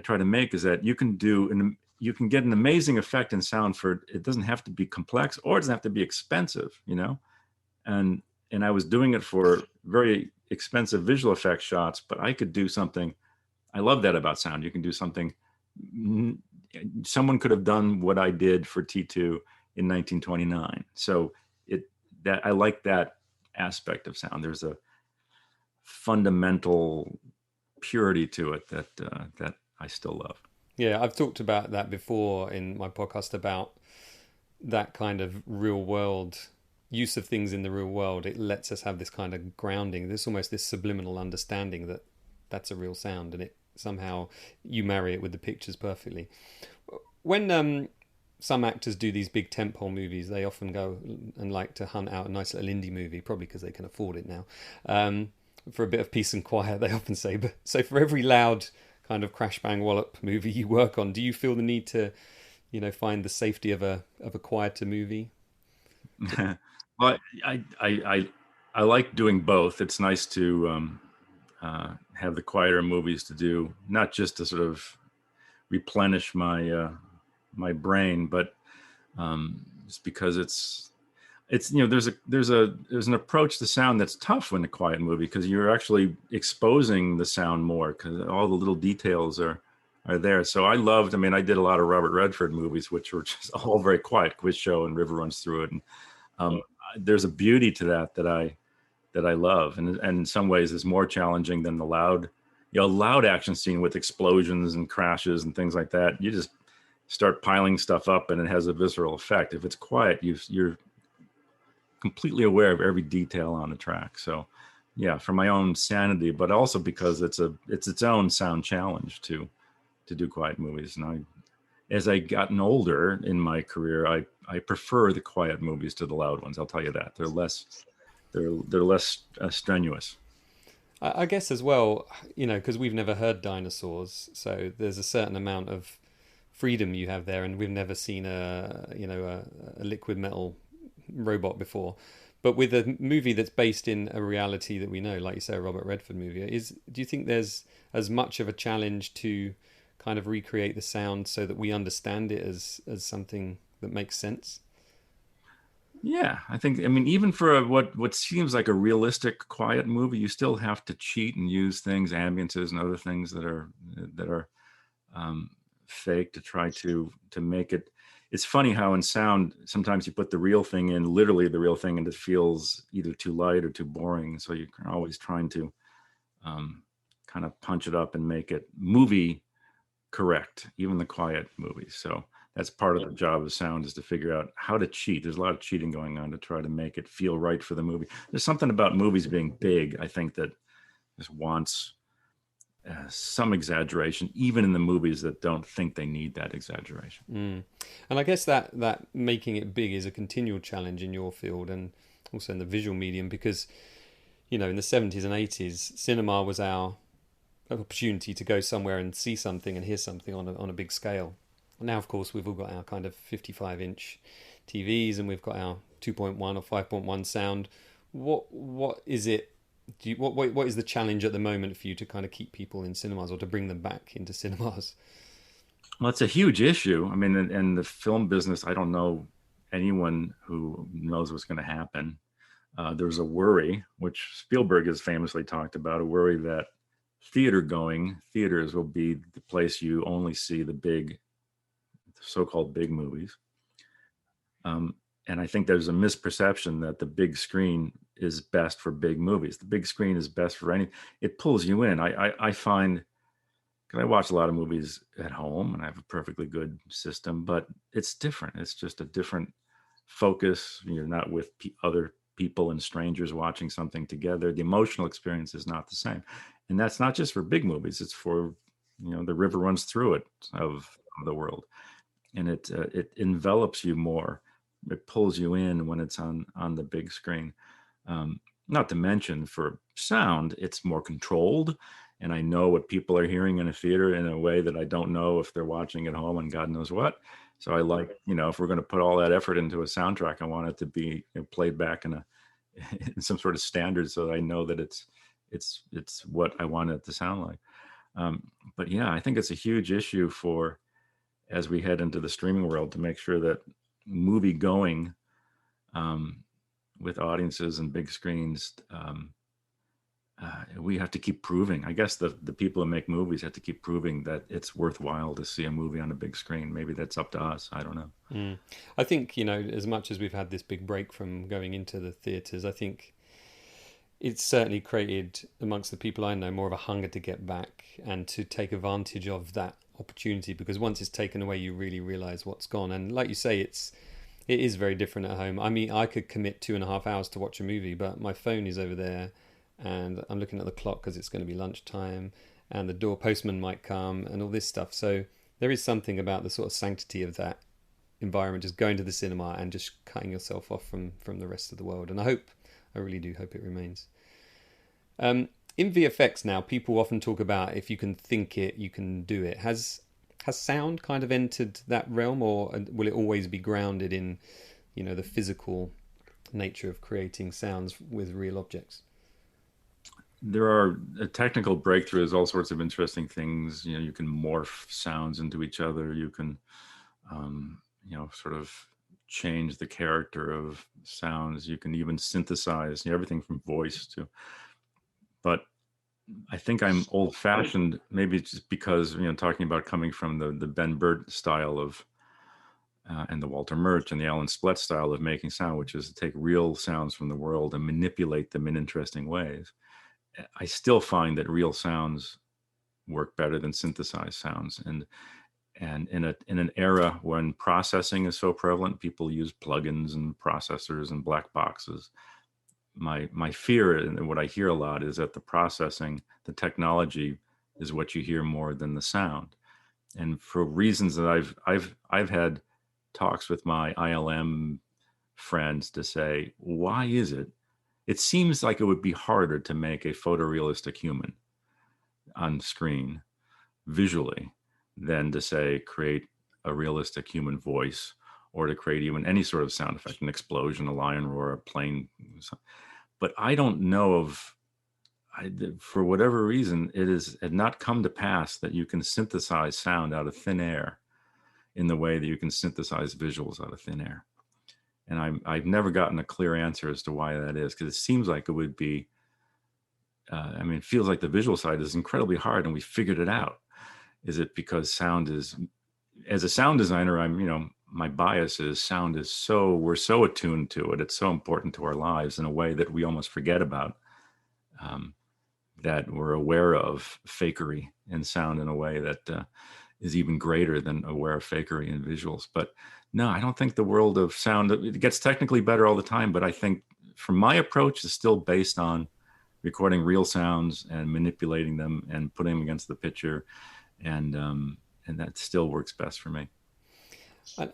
try to make is that you can get an amazing effect in sound it doesn't have to be complex or it doesn't have to be expensive, and I was doing it for very expensive visual effects shots, but I could do something. I love that about sound. You can do something. Someone could have done what I did for T2 in 1929. So I like that aspect of sound. There's a fundamental purity to it that I still love. Yeah, I've talked about that before in my podcast about that kind of real world use of things in the real world. It lets us have this kind of grounding. There's almost this subliminal understanding that that's a real sound, and it somehow you marry it with the pictures perfectly. When some actors do these big tentpole movies, they often go and like to hunt out a nice little indie movie, probably because they can afford it now, for a bit of peace and quiet, they often say. But so for every loud kind of crash bang wallop movie you work on, do you feel the need to, find the safety of a quieter movie? Well, I like doing both. It's nice to have the quieter movies to do, not just to sort of replenish my brain, but just because it's there's an approach to sound that's tough in a quiet movie, because you're actually exposing the sound more because all the little details are there. So I did a lot of Robert Redford movies, which were just all very quiet, Quiz Show and River Runs Through It, and there's a beauty to that I love, and in some ways is more challenging than the loud action scene with explosions and crashes and things like that. You just start piling stuff up and it has a visceral effect. If it's quiet, you're completely aware of every detail on the track. So yeah, for my own sanity, but also because it's its own sound challenge to do quiet movies. And as I gotten older in my career, I prefer the quiet movies to the loud ones. I'll tell you that. They're less strenuous. I guess as well, because we've never heard dinosaurs, so there's a certain amount of freedom you have there, and we've never seen a liquid metal robot before. But with a movie that's based in a reality that we know, like you say, a Robert Redford movie, do you think there's as much of a challenge to kind of recreate the sound so that we understand it as something that makes sense? Yeah, even for what seems like a realistic quiet movie, you still have to cheat and use things, ambiances and other things that are fake to try to make it. It's funny how in sound sometimes you put the real thing in, literally the real thing, and it feels either too light or too boring. So you're always trying to kind of punch it up and make it movie correct, even the quiet movies. So that's part of the job of sound, is to figure out how to cheat. There's a lot of cheating going on to try to make it feel right for the movie. There's something about movies being big, I think, that just wants some exaggeration, even in the movies that don't think they need that exaggeration. And I guess that making it big is a continual challenge in your field and also in the visual medium, because, you know, in the 70s and 80s, cinema was our opportunity to go somewhere and see something and hear something on a big scale. Now, of course, we've all got our kind of 55-inch TVs, and we've got our 2.1 or 5.1 sound. What is it? What is the challenge at the moment for you to kind of keep people in cinemas, or to bring them back into cinemas? Well, it's a huge issue. I mean, in the film business, I don't know anyone who knows what's going to happen. There's a worry, which Spielberg has famously talked about, a worry that theaters will be the place you only see the big, so-called big movies. And I think there's a misperception that the big screen is best for big movies. The big screen is best for any. It pulls you in. I find, because I watch a lot of movies at home and I have a perfectly good system, but it's different. It's just a different focus. You're not with other people and strangers watching something together. The emotional experience is not the same. And that's not just for big movies. It's for, you know, the river runs through it of the world. And it envelops you more. It pulls you in when it's on the big screen. Not to mention, for sound, it's more controlled. And I know what people are hearing in a theater in a way that I don't know if they're watching at home and God knows what. So I like, you know, if we're going to put all that effort into a soundtrack, I want it to be, you know, played back in some sort of standard, so that I know that it's what I want it to sound like. But yeah, I think it's a huge issue for, as we head into the streaming world, to make sure that movie going with audiences and big screens, we have to keep proving. I guess the people who make movies have to keep proving that it's worthwhile to see a movie on a big screen. Maybe that's up to us. I don't know. I think, you know, as much as we've had this big break from going into the theatres, I think it's certainly created amongst the people I know more of a hunger to get back and to take advantage of that opportunity, because once it's taken away, you really realise what's gone. And like you say, it is very different at home. I mean, I could commit 2.5 hours to watch a movie, but my phone is over there and I'm looking at the clock because it's going to be lunchtime and the door postman might come and all this stuff. So there is something about the sort of sanctity of that environment, just going to the cinema and just cutting yourself off from the rest of the world. And I really do hope it remains. In VFX now, people often talk about, if you can think it, you can do it. Has sound kind of entered that realm, or will it always be grounded in, you know, the physical nature of creating sounds with real objects? There are technical breakthroughs, all sorts of interesting things. You know, you can morph sounds into each other. You can, you know, sort of change the character of sounds. You can even synthesize, you know, everything from voice to. But I think I'm old-fashioned, maybe just because, you know, talking about coming from the Ben Burtt style of, and the Walter Murch and the Alan Splett style of making sound, which is to take real sounds from the world and manipulate them in interesting ways. I still find that real sounds work better than synthesized sounds. And in an era when processing is so prevalent, people use plugins and processors and black boxes. My fear, and what I hear a lot, is that the processing, the technology, is what you hear more than the sound. And for reasons that I've had talks with my ILM friends to say, why is it? It seems like it would be harder to make a photorealistic human on screen visually than to, say, create a realistic human voice, or to create even any sort of sound effect, an explosion, a lion roar, a plane. But I don't know of, for whatever reason, it had not come to pass that you can synthesize sound out of thin air in the way that you can synthesize visuals out of thin air. And I've never gotten a clear answer as to why that is, because it seems like it would be, I mean, it feels like the visual side is incredibly hard and we figured it out. Is it because sound is, as a sound designer, I'm, you know, my bias is sound is so, we're so attuned to it. It's so important to our lives in a way that we almost forget about, that we're aware of fakery in sound in a way that is even greater than aware of fakery in visuals. But no, I don't think the world of sound, it gets technically better all the time, but I think from my approach is still based on recording real sounds and manipulating them and putting them against the picture. And that still works best for me.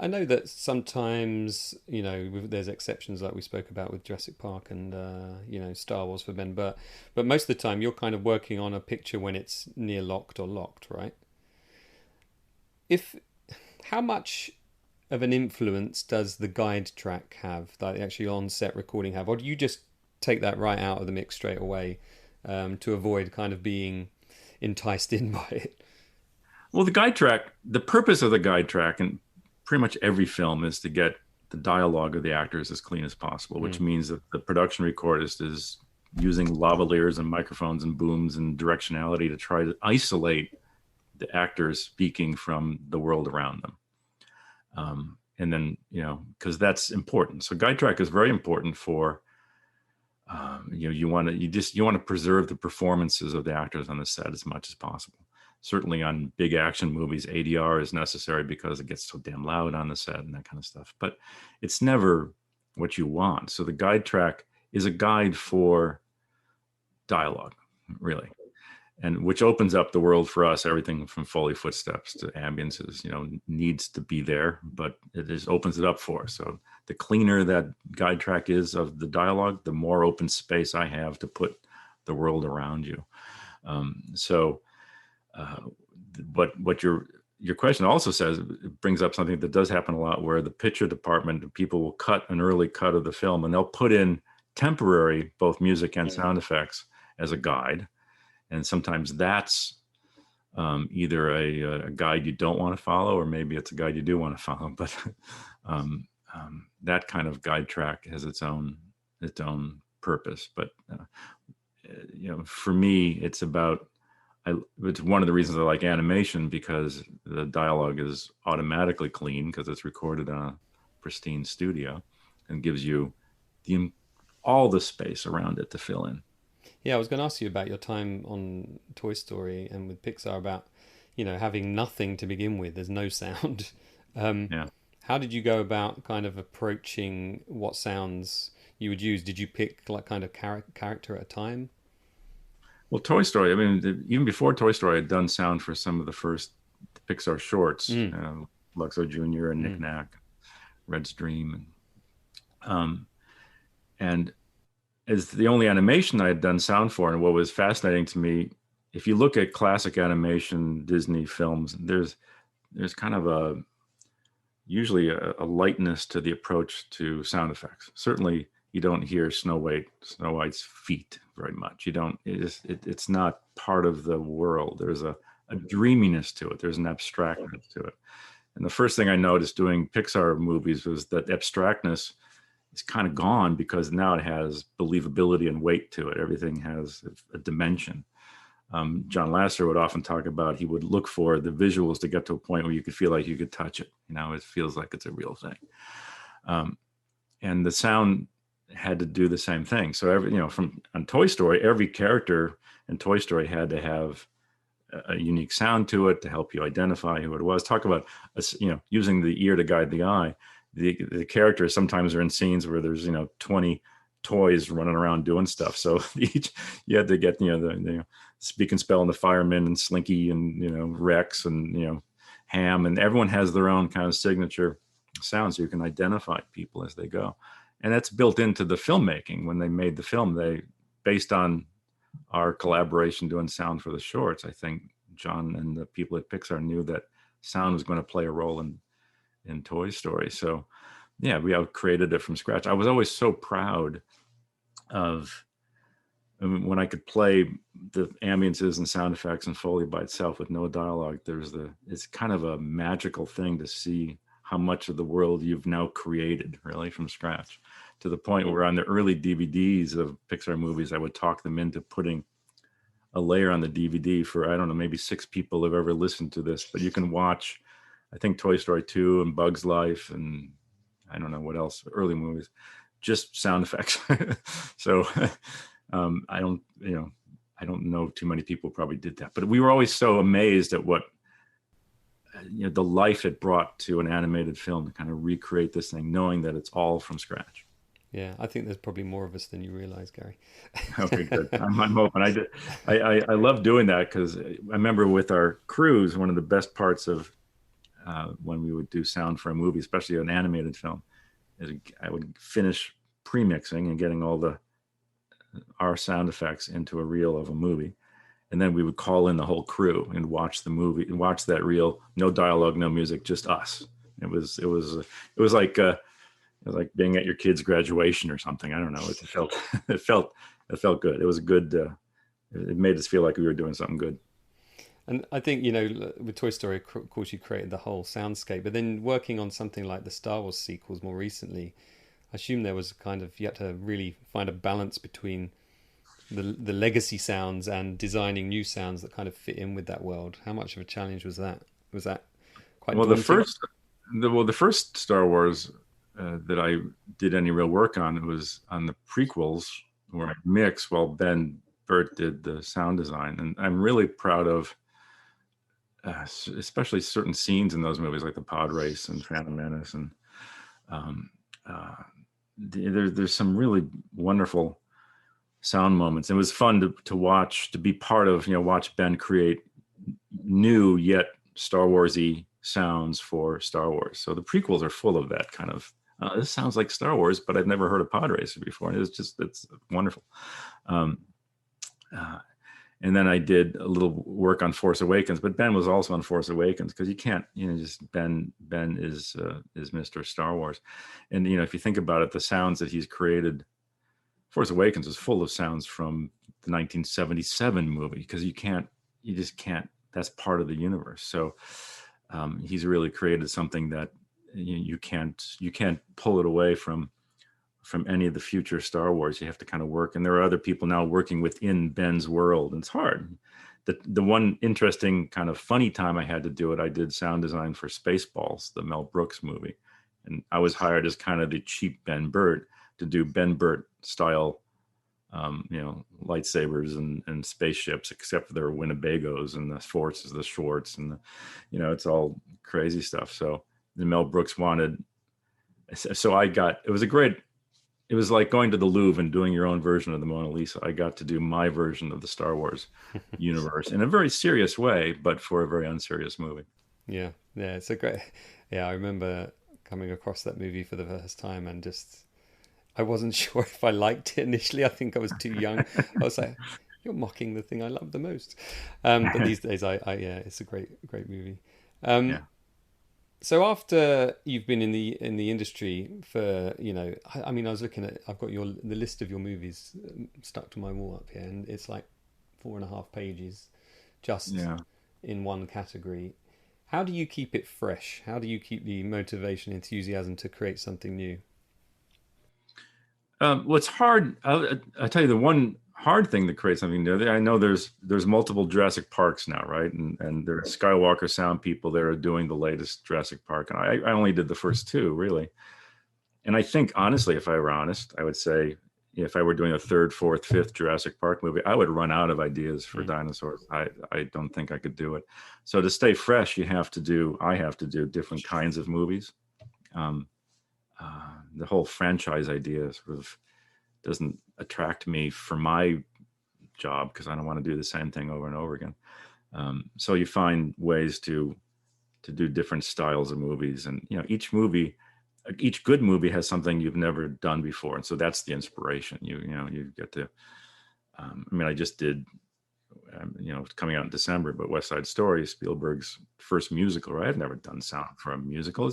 I know that sometimes, there's exceptions like we spoke about with Jurassic Park and, Star Wars for Men, but most of the time you're kind of working on a picture when it's near locked or locked, right? How much of an influence does the guide track have, that actually on-set recording have, or do you just take that right out of the mix straight away to avoid kind of being enticed in by it? Well, the purpose of the guide track in pretty much every film is to get the dialogue of the actors as clean as possible, which means that the production recordist is using lavaliers and microphones and booms and directionality to try to isolate the actors speaking from the world around them. And then, because that's important. So guide track is very important for, you want to preserve the performances of the actors on the set as much as possible. Certainly on big action movies, ADR is necessary because it gets so damn loud on the set and that kind of stuff. But it's never what you want. So the guide track is a guide for dialogue, really, and which opens up the world for us. Everything from Foley footsteps to ambiences, needs to be there, but it just opens it up for us. So the cleaner that guide track is of the dialogue, the more open space I have to put the world around you. But what your question also says, it brings up something that does happen a lot, where the picture department people will cut an early cut of the film and they'll put in temporary both music and sound effects as a guide, and sometimes that's either a guide you don't want to follow, or maybe it's a guide you do want to follow. But that kind of guide track has its own purpose. But for me, it's one of the reasons I like animation, because the dialogue is automatically clean because it's recorded on a pristine studio and gives you all the space around it to fill in. Yeah, I was going to ask you about your time on Toy Story and with Pixar about, having nothing to begin with. There's no sound. Yeah. How did you go about kind of approaching what sounds you would use? Did you pick like kind of character at a time? Well, Toy Story, I mean, even before Toy Story, I'd done sound for some of the first Pixar shorts, Luxo Jr. and Knick Knack, Red's Dream. And as the only animation I had done sound for, and what was fascinating to me, if you look at classic animation Disney films, there's kind of usually a lightness to the approach to sound effects. Certainly, you don't hear Snow White's feet very much. You don't. It's not part of the world. There's a dreaminess to it. There's an abstractness to it. And the first thing I noticed doing Pixar movies was that abstractness is kind of gone, because now it has believability and weight to it. Everything has a dimension. John Lasseter would often talk about, he would look for the visuals to get to a point where you could feel like you could touch it. It feels like it's a real thing. And the sound had to do the same thing. So on Toy Story, every character in Toy Story had to have a unique sound to it to help you identify who it was. Talk about using the ear to guide the eye. The characters sometimes are in scenes where there's 20 toys running around doing stuff. So you had to get the Speak and Spell and the Fireman and Slinky and Rex and Ham, and everyone has their own kind of signature sound, so you can identify people as they go. And that's built into the filmmaking. When they made the film, they, based on our collaboration doing sound for the shorts, I think John and the people at Pixar knew that sound was going to play a role in Toy Story. So yeah, we created it from scratch. I was always so proud of when I could play the ambiences and sound effects and Foley by itself with no dialogue. It's kind of a magical thing to see how much of the world you've now created really from scratch, to the point where on the early DVDs of Pixar movies, I would talk them into putting a layer on the DVD for, I don't know, maybe 6 people have ever listened to this, but you can watch, I think, Toy Story 2 and Bug's Life and I don't know what else, early movies, just sound effects. So I don't know too many people probably did that, but we were always so amazed at what the life it brought to an animated film to kind of recreate this thing, knowing that it's all from scratch. Yeah, I think there's probably more of us than you realize, Gary. Okay, good. I'm hoping I love doing that, because I remember with our crews, one of the best parts of when we would do sound for a movie, especially an animated film, is I would finish pre-mixing and getting all our sound effects into a reel of a movie, and then we would call in the whole crew and watch the movie and watch that reel. No dialogue, no music, just us. It was like being at your kid's graduation or something. I don't know. It felt it felt good. It was a good. It made us feel like we were doing something good. And I think, with Toy Story, of course, you created the whole soundscape. But then working on something like the Star Wars sequels more recently, I assume there was you had to really find a balance between the legacy sounds and designing new sounds that kind of fit in with that world. How much of a challenge was that? Was that quite daunting? The first Star Wars that I did any real work on, it was on the prequels, where I mixed while Ben Burt did the sound design. And I'm really proud of especially certain scenes in those movies, like the pod race and Phantom Menace, and there's some really wonderful sound moments. It was fun to watch, to be part of, watch Ben create new yet Star Wars-y sounds for Star Wars. So the prequels are full of that kind of, this sounds like Star Wars, but I've never heard of pod racing before. And it's wonderful. And then I did a little work on Force Awakens, but Ben was also on Force Awakens, because you can't, just Ben is Mr. Star Wars. And, if you think about it, the sounds that he's created, Force Awakens is full of sounds from the 1977 movie, because you just can't, that's part of the universe. So he's really created something that you can't pull it away from any of the future Star Wars. You have to kind of work, and there are other people now working within Ben's world, and it's hard. The one interesting kind of funny time I had to do it, I did sound design for Spaceballs, the Mel Brooks movie, and I was hired as kind of the cheap Ben Burt to do Ben Burt style, lightsabers and spaceships, except for their Winnebagos and the Force is the Schwartz, and it's all crazy stuff. So the Mel Brooks wanted, so it was like going to the Louvre and doing your own version of the Mona Lisa. I got to do my version of the Star Wars universe in a very serious way, but for a very unserious movie. Yeah, it's a great. Yeah, I remember coming across that movie for the first time, and I wasn't sure if I liked it initially. I think I was too young. I was like, "You're mocking the thing I love the most." But these days, it's a great movie. Yeah. So after you've been in the industry for, I mean, I was looking at, I've got the list of your movies stuck to my wall up here, and it's like 4.5 pages just in one category. How do you keep it fresh? How do you keep the motivation, enthusiasm to create something new? What's hard, I'll tell you the one hard thing to create something new. I know there's multiple Jurassic Parks now, right? And there are Skywalker sound people that are doing the latest Jurassic Park. And I only did the first two, really. And I think, honestly, if I were honest, I would say if I were doing a third, fourth, fifth Jurassic Park movie, I would run out of ideas for dinosaurs. I don't think I could do it. So to stay fresh, I have to do different kinds of movies. The whole franchise idea sort of doesn't attract me for my job, because I don't want to do the same thing over and over again. So you find ways to do different styles of movies, and each good movie has something you've never done before, and so that's the inspiration. You get to. I just did. It's coming out in December, but West Side Story, Spielberg's first musical, right? I've never done sound for a musical.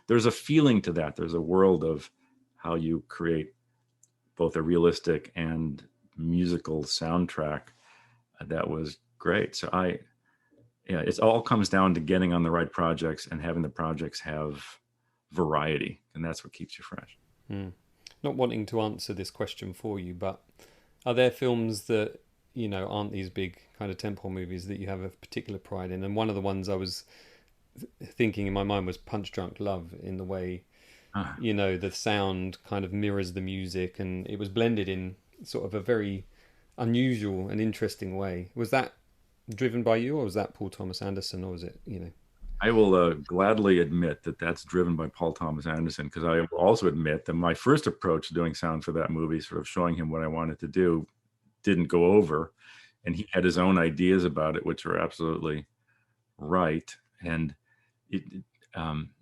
There's a feeling to that. There's a world of how you create both a realistic and musical soundtrack that was great. So it all comes down to getting on the right projects and having the projects have variety, and that's what keeps you fresh. Not wanting to answer this question for you, but are there films that aren't these big kind of tentpole movies that you have a particular pride in? And one of the ones I was thinking in my mind was Punch Drunk Love, in the way the sound kind of mirrors the music, and it was blended in sort of a very unusual and interesting way. Was that driven by you, or was that Paul Thomas Anderson, or was it, I will gladly admit that that's driven by Paul Thomas Anderson, because I will also admit that my first approach to doing sound for that movie, sort of showing him what I wanted to do, didn't go over. And he had his own ideas about it, which were absolutely right. And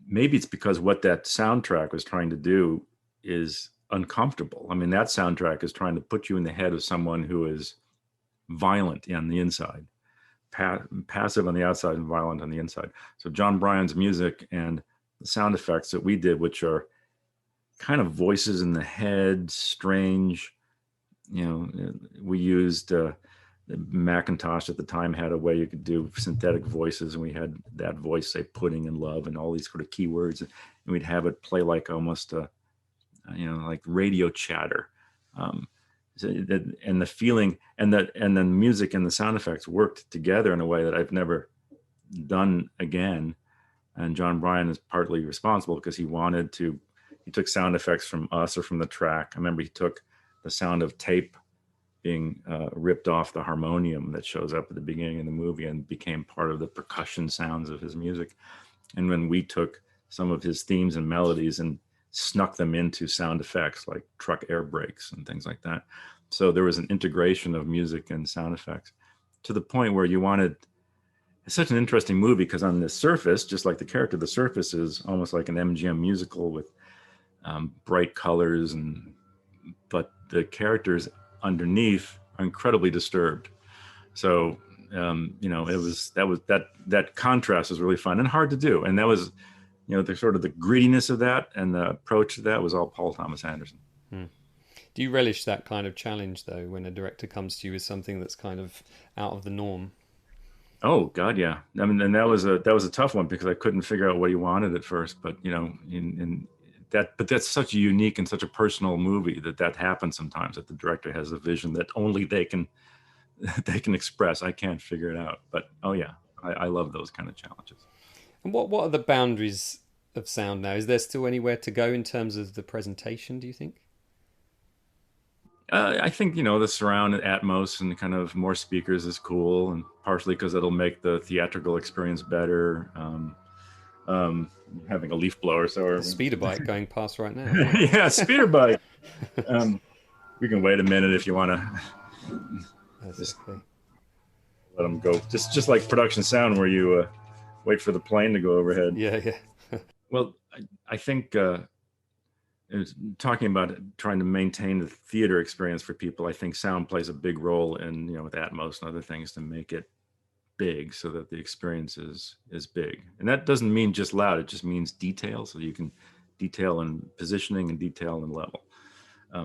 maybe it's because what that soundtrack was trying to do is uncomfortable. I mean, that soundtrack is trying to put you in the head of someone who is violent on the inside, passive on the outside and violent on the inside. So John Bryan's music and the sound effects that we did, which are kind of voices in the head, strange, we used Macintosh at the time had a way you could do synthetic voices, and we had that voice say pudding and love and all these sort of keywords, and we'd have it play like almost like radio chatter. And the feeling and the music and the sound effects worked together in a way that I've never done again. And John Bryan is partly responsible because he took sound effects from us or from the track. I remember he took the sound of tape being ripped off the harmonium that shows up at the beginning of the movie and became part of the percussion sounds of his music. And when we took some of his themes and melodies and snuck them into sound effects like truck air brakes and things like that. So there was an integration of music and sound effects to the point where it's such an interesting movie because on the surface, just like the character, the surface is almost like an MGM musical with bright colors, but the characters underneath are incredibly disturbed. So that contrast was really fun and hard to do. And that was, the sort of the grittiness of that and the approach to that was all Paul Thomas Anderson. Do you relish that kind of challenge though, when a director comes to you with something that's kind of out of the norm? Oh God, yeah. I mean, and that was a tough one because I couldn't figure out what he wanted at first. But but that's such a unique and such a personal movie that happens sometimes, that the director has a vision that only they can express. I can't figure it out. But oh yeah, I love those kind of challenges. And what are the boundaries of sound now? Is there still anywhere to go in terms of the presentation, do you think? I think, the surround Atmos and kind of more speakers is cool, and partially because it'll make the theatrical experience better. Having a leaf blower, so a speeder bike going past right now. Yeah, speeder bike. We can wait a minute if you want to. Just okay. Let them go. Just like production sound, where you wait for the plane to go overhead. Yeah. Well, I think talking about trying to maintain the theater experience for people, I think sound plays a big role in, with Atmos and other things to make it big so that the experience is big. And that doesn't mean just loud, it just means detail. So you can detail in positioning and detail and level.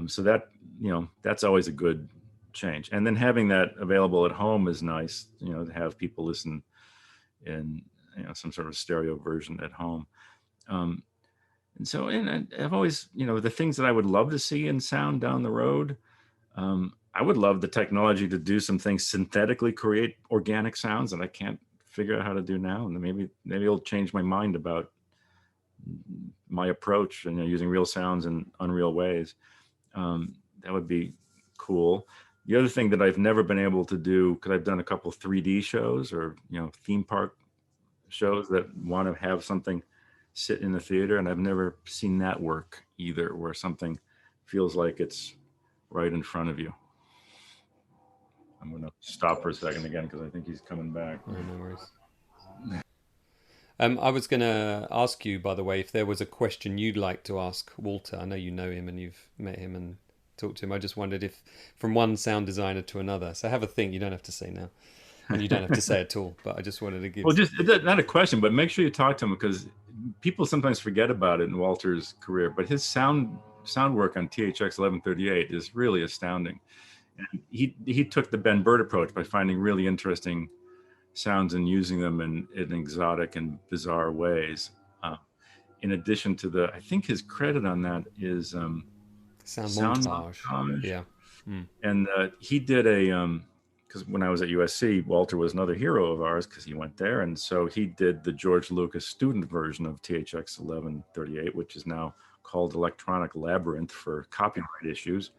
So that, that's always a good change. And then having that available at home is nice, to have people listen in, some sort of stereo version at home. And so, and I've always, the things that I would love to see in sound down the road, I would love the technology to do some things, synthetically create organic sounds that I can't figure out how to do now. And maybe it'll change my mind about my approach and using real sounds in unreal ways. That would be cool. The other thing that I've never been able to do, because I've done a couple 3D shows or, theme park shows that want to have something sit in the theater, and I've never seen that work either, where something feels like it's right in front of you. I'm going to stop for a second again because I think he's coming back. Oh, no worries. I was going to ask you, by the way, if there was a question you'd like to ask Walter. I know you know him and you've met him and talked to him. I just wondered if from one sound designer to another. So have a think. You don't have to say now. And you don't have to say at all, but I just wanted to give... Well, just not a question, but make sure you talk to him, because people sometimes forget about it in Walter's career, but his sound work on THX 1138 is really astounding. And he took the Ben Burtt approach by finding really interesting sounds and using them in exotic and bizarre ways. In addition to I think his credit on that is sound montage. Yeah. And he did because when I was at USC, Walter was another hero of ours because he went there. And so he did the George Lucas student version of THX 1138, which is now called Electronic Labyrinth for copyright issues.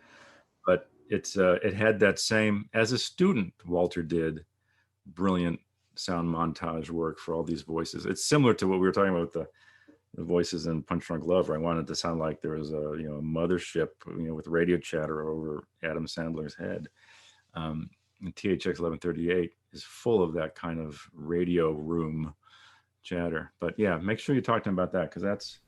But it had that same, as a student, Walter did brilliant sound montage work for all these voices. It's similar to what we were talking about with the voices in Punch Drunk Love, where I wanted to sound like there was a a mothership with radio chatter over Adam Sandler's head. And THX 1138 is full of that kind of radio room chatter. But yeah, make sure you talk to him about that, because that's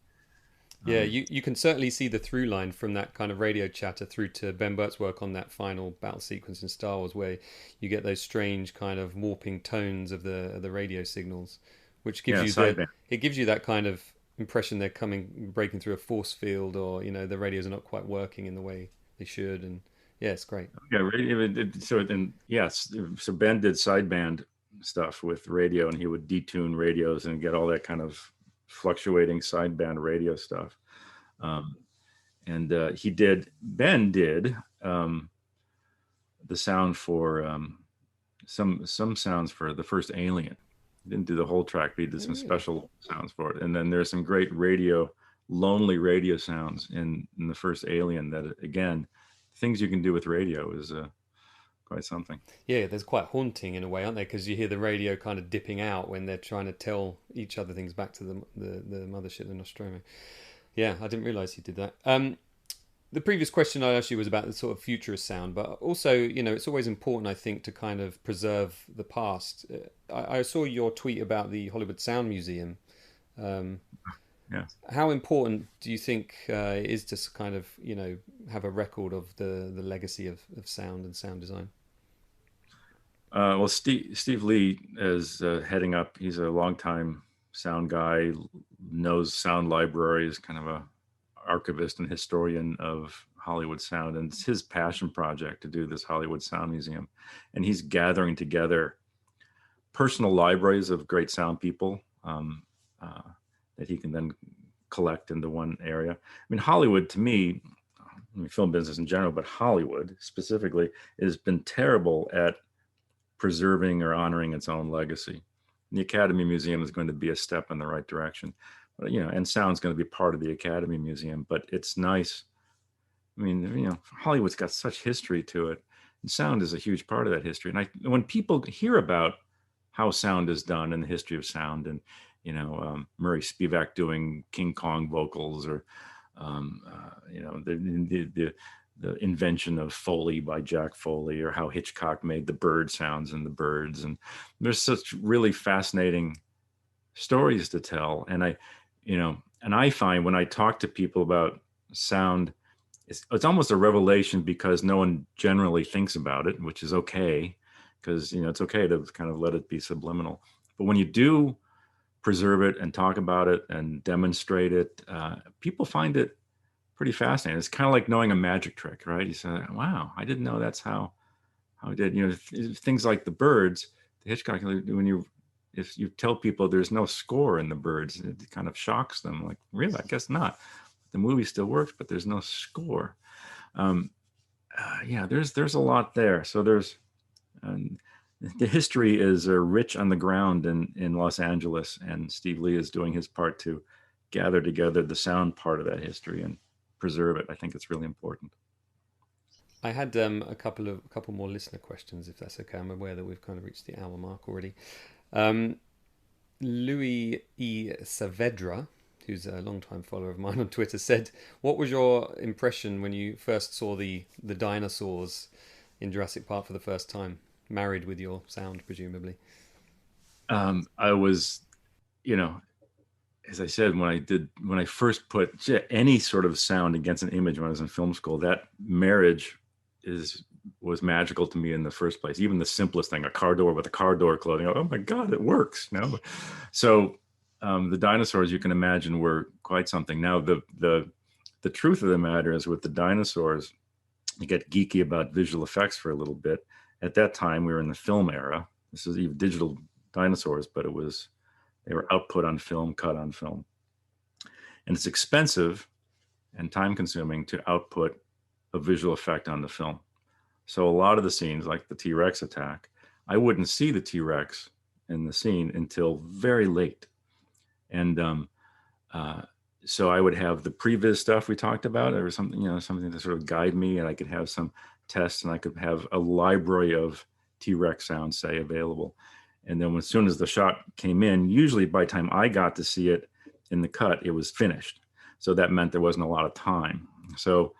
yeah, you can certainly see the through line from that kind of radio chatter through to Ben Burtt's work on that final battle sequence in Star Wars, where you get those strange kind of warping tones of the radio signals, which gives it gives you that kind of impression they're breaking through a force field, or the radios are not quite working in the way they should. And yeah, it's great. Yeah, so Ben did sideband stuff with radio, and he would detune radios and get all that kind of fluctuating sideband radio stuff. Ben did the sound for some sounds for the first Alien. He didn't do the whole track, but he did some special sounds for it. And then there's some great lonely radio sounds in the first Alien that, again, things you can do with radio is quite something. Yeah, there's quite haunting in a way, aren't they? Because you hear the radio kind of dipping out when they're trying to tell each other things back to the mothership, the Nostromo. Yeah, I didn't realise he did that. The previous question I asked you was about the sort of futurist sound, but also, it's always important, I think, to kind of preserve the past. I saw your tweet about the Hollywood Sound Museum. Yeah. How important do you think it is to kind of, have a record of the legacy of sound and sound design? Well, Steve Lee is heading up. He's a longtime sound guy, knows sound libraries, kind of a archivist and historian of Hollywood sound, and it's his passion project to do this Hollywood Sound Museum. And he's gathering together personal libraries of great sound people that he can then collect into one area. I mean, Hollywood, to me, film business in general, but Hollywood specifically, has been terrible at preserving or honoring its own legacy. The Academy Museum is going to be a step in the right direction. And sound's going to be part of the Academy Museum, but it's nice. I mean, Hollywood's got such history to it, and sound is a huge part of that history. And when people hear about how sound is done and the history of sound, and Murray Spivak doing King Kong vocals, or the invention of Foley by Jack Foley, or how Hitchcock made the bird sounds in The Birds, and there's such really fascinating stories to tell. And I find when I talk to people about sound, it's almost a revelation, because no one generally thinks about it, which is okay, because it's okay to kind of let it be subliminal. But when you do preserve it and talk about it and demonstrate it, people find it pretty fascinating. It's kind of like knowing a magic trick, right? You say, wow, I didn't know that's how it did. Things like The Birds, the Hitchcock, if you tell people there's no score in The Birds, it kind of shocks them. Like, really? I guess not. The movie still works, but there's no score. There's a lot there. So there's the history is rich on the ground in Los Angeles, and Steve Lee is doing his part to gather together the sound part of that history and preserve it. I think it's really important. I had a couple more listener questions, if that's okay. I'm aware that we've kind of reached the hour mark already. Louis E. Saavedra, who's a long-time follower of mine on Twitter, said, "What was your impression when you first saw the dinosaurs in Jurassic Park for the first time, married with your sound, presumably?" I was, as I said, when I first put any sort of sound against an image when I was in film school, that marriage was magical to me in the first place. Even the simplest thing, a car door with a car door closing, oh my God, it works. So the dinosaurs, you can imagine, were quite something. Now the truth of the matter is, with the dinosaurs, you get geeky about visual effects for a little bit. At that time, we were in the film era. This is even digital dinosaurs, but they were output on film, cut on film. And it's expensive and time consuming to output a visual effect on the film. So a lot of the scenes, like the T-Rex attack, I wouldn't see the T-Rex in the scene until very late. And so I would have the previs stuff we talked about, or something, something to sort of guide me, and I could have some tests, and I could have a library of T-Rex sounds, say, available. And then as soon as the shot came in, usually by the time I got to see it in the cut, it was finished. So that meant there wasn't a lot of time. So,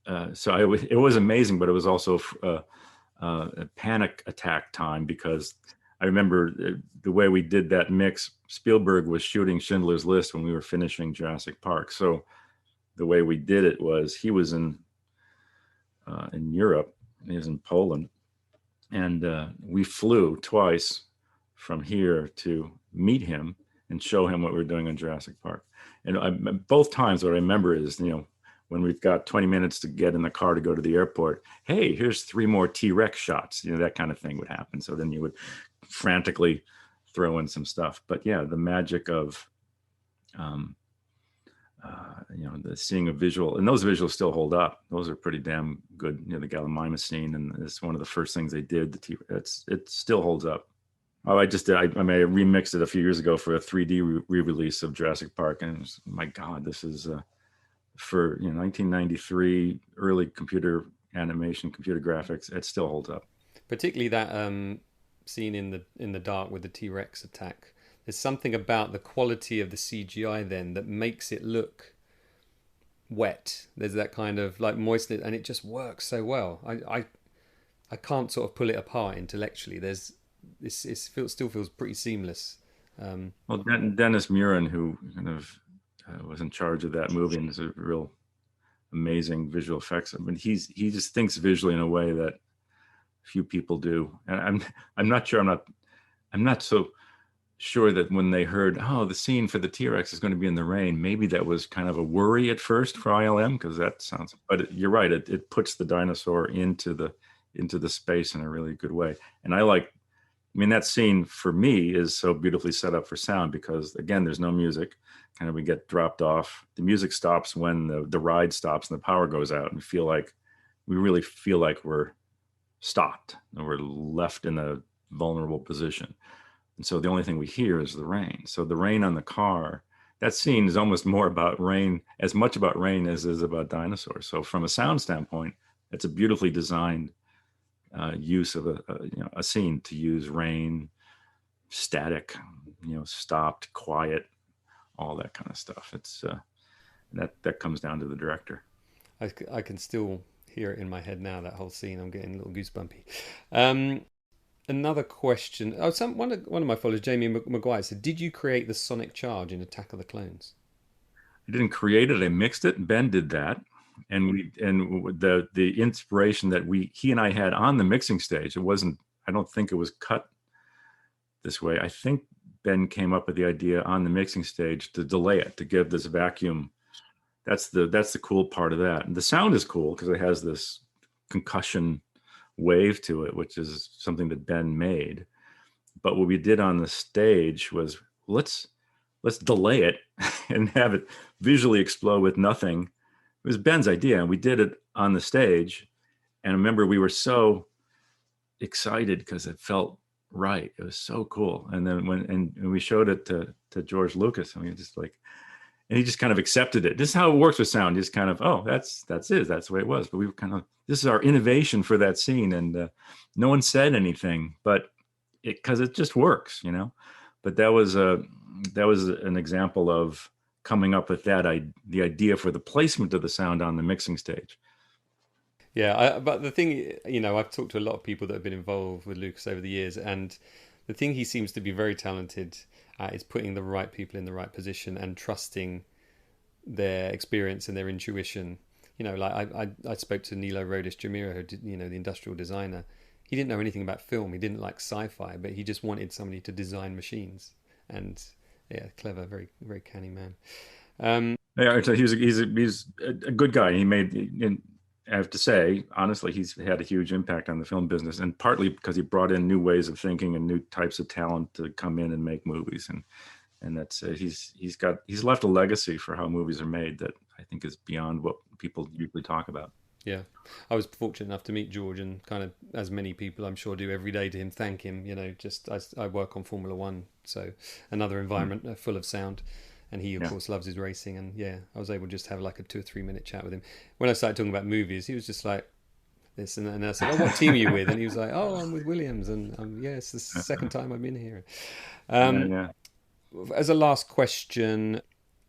it was amazing, but it was also a panic attack time, because I remember the way we did that mix. Spielberg was shooting Schindler's List when we were finishing Jurassic Park. So the way we did it was, he was in Europe, he was in Poland, and we flew twice from here to meet him and show him what we were doing on Jurassic Park. And both times, what I remember is, when we've got 20 minutes to get in the car to go to the airport, hey, here's 3 more T-Rex shots. That kind of thing would happen. So then you would frantically throw in some stuff. But yeah, the magic of, the seeing a visual, and those visuals still hold up. Those are pretty damn good. The Gallimimus scene, and it's one of the first things they did. It still holds up. Oh, I remixed it a few years ago for a 3D re-release of Jurassic Park, and it was, my God, this is for 1993 early computer animation, computer graphics. It still holds up. Particularly that scene in the dark with the T-Rex attack. There's something about the quality of the CGI then that makes it look wet. There's that kind of like moistness, and it just works so well. I can't sort of pull it apart intellectually. Still feels pretty seamless. Well, Dennis Muren, who kind of was in charge of that movie, and is a real amazing visual effects. I mean, he just thinks visually in a way that few people do. And I'm not sure. I'm not so sure that when they heard, oh, the scene for the T-Rex is going to be in the rain, maybe that was kind of a worry at first for ILM, because that sounds. But you're right. It puts the dinosaur into the space in a really good way. And that scene for me is so beautifully set up for sound, because again, there's no music. Kind of, we get dropped off. The music stops when the ride stops and the power goes out, and we really feel like we're stopped and we're left in a vulnerable position. And so the only thing we hear is the rain. So the rain on the car, that scene is almost more about rain, as much about rain as is about dinosaurs. So from a sound standpoint, it's a beautifully designed use of a scene to use rain, static, stopped, quiet, all that kind of stuff. It's that comes down to the director. I can still hear it in my head now, that whole scene. I'm getting a little goosebumpy. Another question. One of my followers, Jamie Maguire, said, did you create the sonic charge in Attack of the Clones? I didn't create it. I mixed it. Ben did that. And the inspiration that he and I had on the mixing stage, I don't think it was cut this way. I think Ben came up with the idea on the mixing stage to delay it, to give this vacuum. That's the cool part of that. And the sound is cool because it has this concussion wave to it, which is something that Ben made. But what we did on the stage was, let's delay it and have it visually explode with nothing. It was Ben's idea, and we did it on the stage. And I remember we were so excited because it felt right. It was so cool. And then when we showed it to George Lucas, and we just and he just kind of accepted it. This is how it works with sound. Just kind of, oh, that's it. That's the way it was. But we were kind of, this is our innovation for that scene. And no one said anything, but because it just works, But that was an example of coming up with the idea for the placement of the sound on the mixing stage. Yeah, but the thing, I've talked to a lot of people that have been involved with Lucas over the years, and the thing he seems to be very talented at is putting the right people in the right position and trusting their experience and their intuition. I spoke to Nilo Rodis Jamira, who did, the industrial designer. He didn't know anything about film. He didn't like sci-fi, but he just wanted somebody to design machines. And yeah, clever, very, very canny man. Yeah, so he's a good guy. I have to say, honestly, he's had a huge impact on the film business, and partly because he brought in new ways of thinking and new types of talent to come in and make movies. And that's he's left a legacy for how movies are made that I think is beyond what people usually talk about. Yeah, I was fortunate enough to meet George, and kind of, as many people I'm sure do every day, to him, thank him. I work on Formula One, so another environment full of sound. And he, of course, loves his racing. And yeah, I was able just to have like a 2 or 3 minute chat with him. When I started talking about movies, he was just like, this, and I said, oh, what team are you with? And he was like, oh, I'm with Williams, and yeah, it's the second time I've been here. Yeah. As a last question,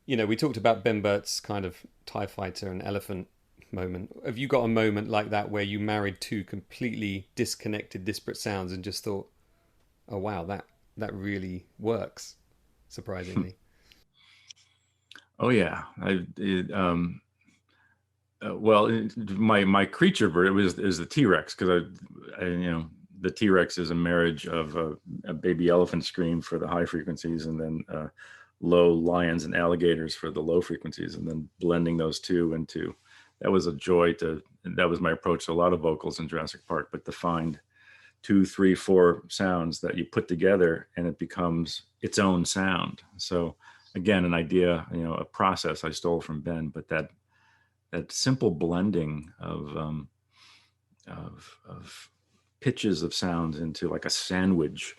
we talked about Ben Burt's kind of TIE fighter and elephant moment. Have you got a moment like that where you married two completely disconnected, disparate sounds and just thought, oh wow, that really works, surprisingly? Oh yeah, my creature bird is the T-Rex, because the T-Rex is a marriage of a baby elephant scream for the high frequencies, and then low lions and alligators for the low frequencies, and then blending those two into, that was a joy that was my approach to a lot of vocals in Jurassic Park, but to find 2, 3, 4 sounds that you put together and it becomes its own sound. So again, an idea, a process I stole from Ben, but that simple blending of pitches of sounds into like a sandwich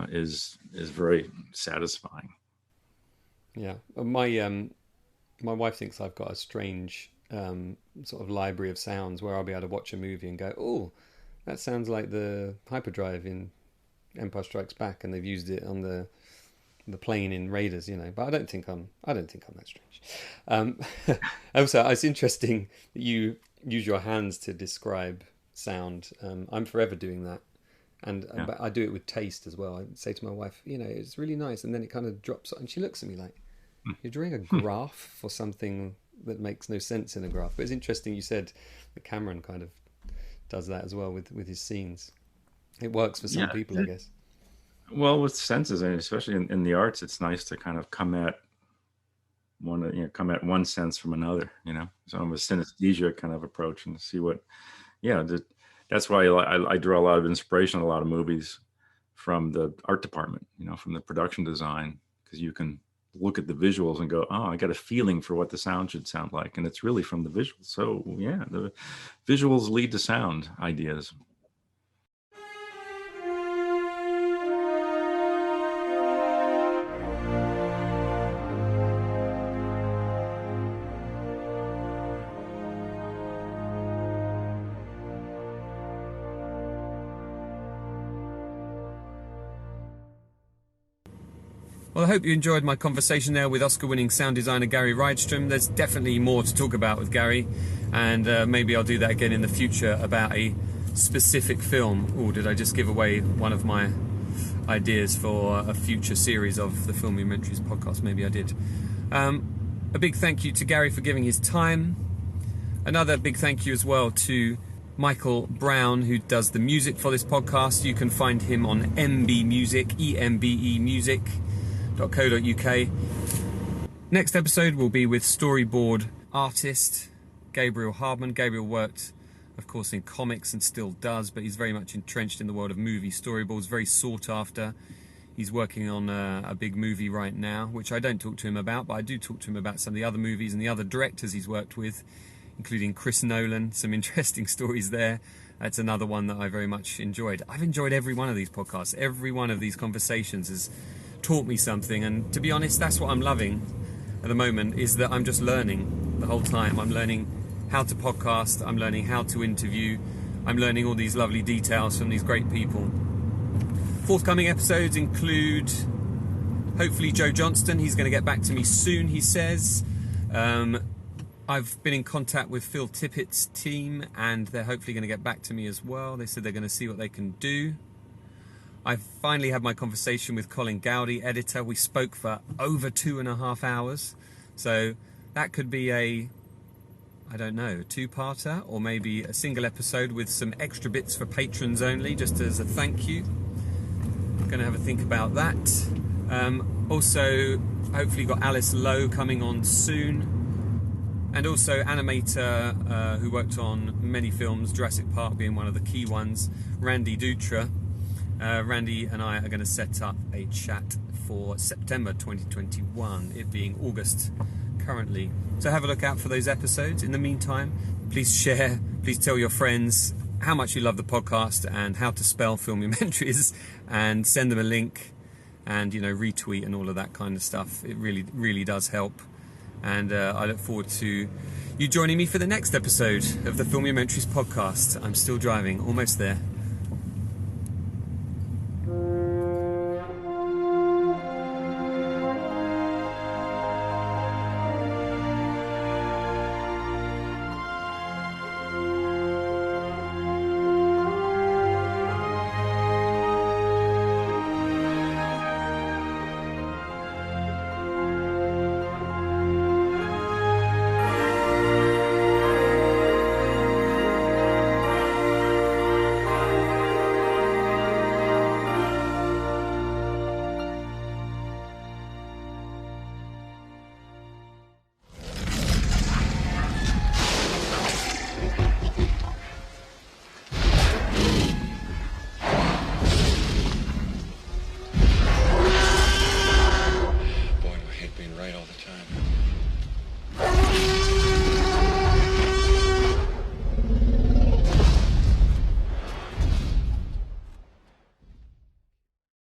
is very satisfying. Yeah, my wife thinks I've got a strange sort of library of sounds where I'll be able to watch a movie and go, oh, that sounds like the hyperdrive in Empire Strikes Back, and they've used it on the plane in Raiders, But I don't think I'm that strange. Also, it's interesting that you use your hands to describe sound. I'm forever doing that, and but I do it with taste as well. I say to my wife, it's really nice, and then it kind of drops, and she looks at me like, you're drawing a graph for something that makes no sense in a graph. But it's interesting you said that Cameron kind of does that as well with his scenes. It works for some people, I guess. Well, with senses, and especially in the arts, it's nice to kind of come at one sense from another, so I'm a synesthesia kind of approach, and see what, that's why I draw a lot of inspiration in a lot of movies from the art department, from the production design, because you can look at the visuals and go, oh, I got a feeling for what the sound should sound like, and it's really from the visuals. So yeah, the visuals lead to sound ideas. Well, I hope you enjoyed my conversation there with Oscar-winning sound designer Gary Rydstrom. There's definitely more to talk about with Gary, and maybe I'll do that again in the future about a specific film. Oh, did I just give away one of my ideas for a future series of the Filmumentaries podcast? Maybe I did. A big thank you to Gary for giving his time. Another big thank you as well to Michael Brown, who does the music for this podcast. You can find him on MB Music, EMBE Music. .co.uk. Next episode will be with storyboard artist Gabriel Hardman. Gabriel worked, of course, in comics and still does, but he's very much entrenched in the world of movie storyboards, very sought after. He's working on a big movie right now, which I don't talk to him about, but I do talk to him about some of the other movies and the other directors he's worked with, including Chris Nolan. Some interesting stories there. That's another one that I very much enjoyed. I've enjoyed every one of these podcasts. Every one of these conversations has taught me something, and to be honest, that's what I'm loving at the moment, is that I'm just learning the whole time. I'm learning how to podcast, I'm learning how to interview, I'm learning all these lovely details from these great people. Forthcoming episodes include hopefully Joe Johnston. He's going to get back to me soon, he says. I've been in contact with Phil Tippett's team, and they're hopefully going to get back to me as well. They said they're going to see what they can do. I finally had my conversation with Colin Gowdy, editor. We spoke for over 2.5 hours. So that could be a 2-parter, or maybe a single episode with some extra bits for patrons only, just as a thank you. I'm going to have a think about that. Also, hopefully got Alice Lowe coming on soon. And also animator who worked on many films, Jurassic Park being one of the key ones, Randy Dutra. Randy and I are going to set up a chat for September 2021, it being August currently. So have a look out for those episodes. In the meantime, please share, please tell your friends how much you love the podcast and how to spell Filmumentaries, and send them a link and retweet and all of that kind of stuff. It really, really does help. And I look forward to you joining me for the next episode of the Filmumentaries podcast. I'm still driving, almost there.